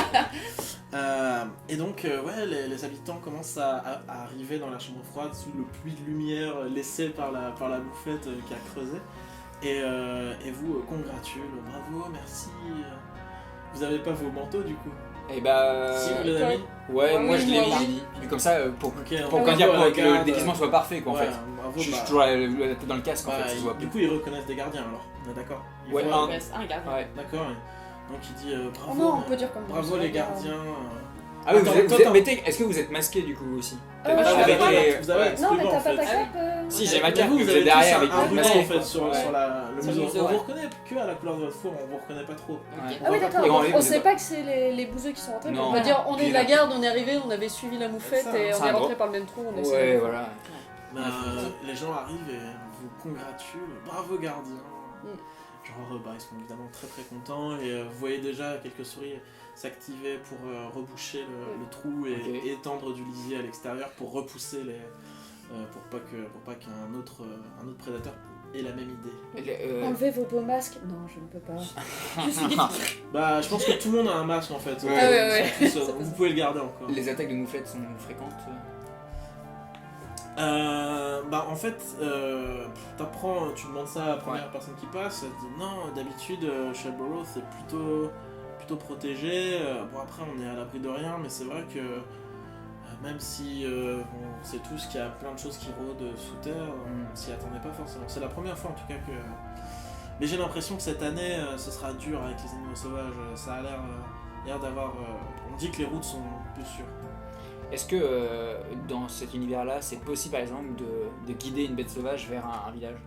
Et donc, les habitants commencent à arriver dans la chambre froide sous le puits de lumière laissé par la moufette qui a creusé. Et vous congratule, bravo, merci. Vous avez pas vos manteaux du coup? Et bah. Si vous les avez mis? Ouais, moi je l'ai moi, mis. Comme ça, pour Ok, pour bravo dire à la pour que le garde. déguisement soit parfait quoi en Ouais, fait. bravo, Je suis bah, toujours la tête dans le casque en bah, fait, ça se voit du plus. coup, ils reconnaissent des gardiens alors, on est d'accord? Ils Ouais, voient- un. Il reste un gardien. Ouais. D'accord, donc il dit Oh bravo, non, on peut dire comme bravo ça, les la garde. gardiens. Ah oui, Attends, vous êtes- attends. mais est-ce que vous êtes masqué du coup aussi? Ah, Avec je suis les- pas les- Vous avez ouais. un Non, mais ruban, t'as en pas fait. ta cape Si, j'ai ma Mais carte, vous mais vous avez êtes derrière tous avec un le ruban masque. en fait sur Ouais. le Sur le museau. museau, On ouais. vous reconnaît que à la couleur de votre four, on vous reconnaît pas trop. Ok. Ah oui, Et en d'accord, vrai, on vous sait êtes- pas que c'est les bouseux qui sont rentrés, mais Non. on va dire on est Puis de la là- garde, on est arrivé, on avait suivi la moufette Ça, et c'est on est un rentré gros- par le même trou, on a Ouais, voilà. Les gens arrivent et vous congratulent, bravo gardien. Mm. Genre, ils sont évidemment très très contents et vous voyez déjà quelques souris s'activer pour reboucher le trou et Ok. étendre du lisier à l'extérieur pour repousser pour pas qu'un autre prédateur ait la même idée. Enlevez vos beaux masques. Non, je ne peux pas. Je suis définie. Bah, je pense que tout le monde a un masque en fait. Ouais, ouais. Ils sont tous, vous pouvez le garder encore. Les attaques de mouflettes sont fréquentes. En fait, tu demandes ça à la première personne qui passe, elle te dit non, d'habitude, Shelborough c'est plutôt protégé. Bon, après, on est à l'abri de rien, mais c'est vrai que même si on sait tous qu'il y a plein de choses qui rôdent sous terre, on s'y attendait pas forcément. C'est la première fois en tout cas que. Mais j'ai l'impression que cette année, ce sera dur avec les animaux sauvages. Ça a l'air d'avoir. On dit que les routes sont peu sûres. Est-ce que dans cet univers-là, c'est possible par exemple de guider une bête sauvage vers un village?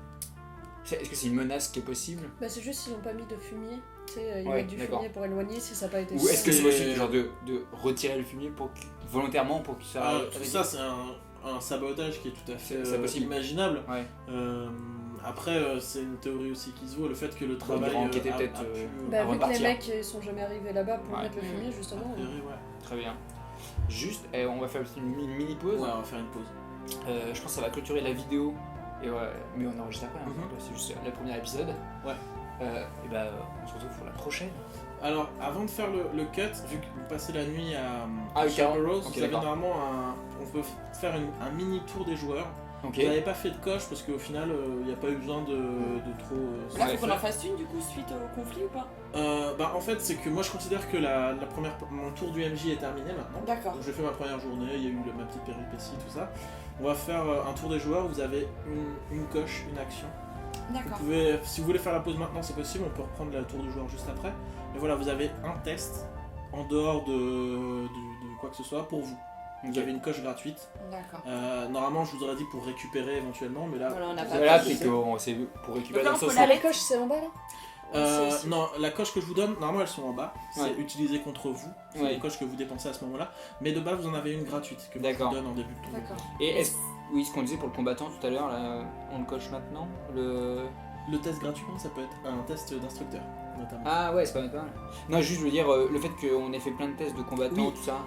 Est-ce que c'est une menace qui est possible? Bah, c'est juste qu'ils n'ont pas mis de fumier. Tu sais, ils Ouais, mettent du d'accord. fumier pour éloigner si ça n'a pas été Ou est-ce que fait. c'est possible genre de retirer le fumier volontairement pour que ça... Tout ça, c'est un sabotage qui est tout à fait C'est possible. imaginable. Ouais. Après, c'est une théorie aussi qui se vaut, le fait que le travail ils vont enquêter a peut-être, pu... Bah, avant vu de que les partir. mecs ils sont jamais arrivés là-bas pour Ouais. mettre le fumier, justement. a priori, ouais. Très bien. Juste, on va faire une mini pause. Ouais, on va faire une pause. Je pense que ça va clôturer la vidéo. Et ouais, mais on enregistre après, hein, Mhm. donc c'est juste le premier épisode. Ouais. Et bah, on se retrouve pour la prochaine. Alors, avant de faire le cut, vu que vous passez la nuit à Ah, oui, Shelborough, ok, vous avez d'accord. normalement on peut faire un mini tour des joueurs. Ok. Vous n'avez pas fait de coche parce qu'au final, il n'y a pas eu besoin de trop. Là, Ouais, faut qu'on faire. en fasse une du coup suite au conflit ou pas? En fait, c'est que moi je considère que mon tour du MJ est terminé maintenant. D'accord. Donc j'ai fait ma première journée, il y a eu ma petite péripétie, tout ça. On va faire un tour des joueurs, vous avez une coche, une action. Vous D'accord. pouvez, si vous voulez faire la pause maintenant, c'est possible, on peut reprendre le tour du joueur juste après. Mais voilà, vous avez un test en dehors de quoi que ce soit pour vous. Vous Ok. avez une coche gratuite. D'accord. Normalement, je vous aurais dit pour récupérer éventuellement, mais là. Voilà, on n'a vous pas avez Voilà, pas c'est laissé. que c'est pour récupérer Donc là, dans on ce peut sens. Ah, les coches, c'est en bas là C'est- Non, la coche que je vous donne, normalement elles sont en bas, c'est Ouais. utilisé contre vous, c'est Ouais. des coches que vous dépensez à ce moment-là, mais de base vous en avez une gratuite que moi, je vous D'accord. donne en début de tour. D'accord. Et oui, ce qu'on disait pour le combattant tout à l'heure, là, on le coche maintenant. Le test gratuitement, ça peut être un test d'instructeur, notamment. Ah ouais, c'est pas mal. Non, juste je veux dire, le fait qu'on ait fait plein de tests de combattants, Oui. tout ça.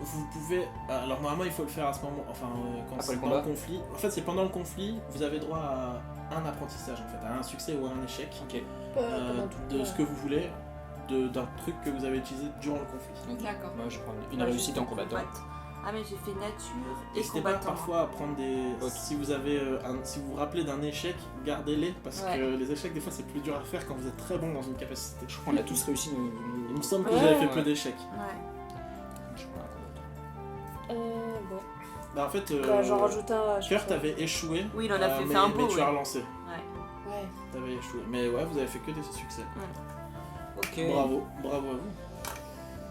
Vous pouvez. Alors normalement il faut le faire à ce moment, enfin quand Après c'est le pendant le combat. conflit. En fait c'est pendant le conflit, vous avez droit à un apprentissage en fait, à un succès ou à un échec Ok. Pendant tout le de temps. ce que vous voulez, d'un truc que vous avez utilisé durant le conflit. D'accord. Moi je prends une réussite en combattant. Ah mais j'ai fait nature et N'hésitez pas combattant. parfois à prendre des... Ok. Si vous avez si vous vous rappelez d'un échec, gardez-les, parce Ouais. que les échecs des fois c'est plus dur à faire quand vous êtes très bon dans une capacité. On a tous réussi Il me semble que Ouais. j'avais fait peu Ouais. d'échecs. Ouais. Bah en fait, Bah, j'en rajoute un à chaque Kurt fois. avait échoué. Oui, il en a fait mais, un mais beau. tu ouais. as relancé. Ouais. T'avais échoué. Mais ouais, vous avez fait que des succès. Ok. Bravo à vous.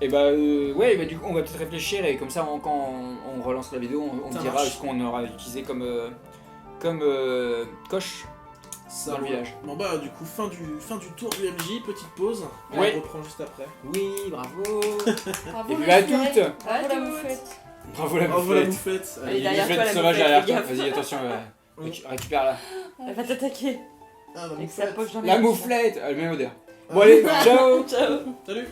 Et bah ouais, bah du coup on va peut-être réfléchir et comme ça quand on relance la vidéo, on Ça dira marche. ce qu'on aura utilisé comme coche Ça dans le roule. village. Bon bah du coup fin du tour du MJ, petite pause. Et Ouais. on reprend juste après. Oui, bravo. Bravo, Et puis le à furet. toutes. Bravo la À toutes. moufette. Bravo la Bravo la moufette. moufette. Elle est derrière Moufette toi, la sauvage moufette, derrière fais toi. gaffe. Vas-y, attention, récupère-la. Elle va t'attaquer Ah, la avec sa moufette. poche dans les La mains. mouflette, elle met odeur. Bon Ah. allez, ciao. Ciao. Salut.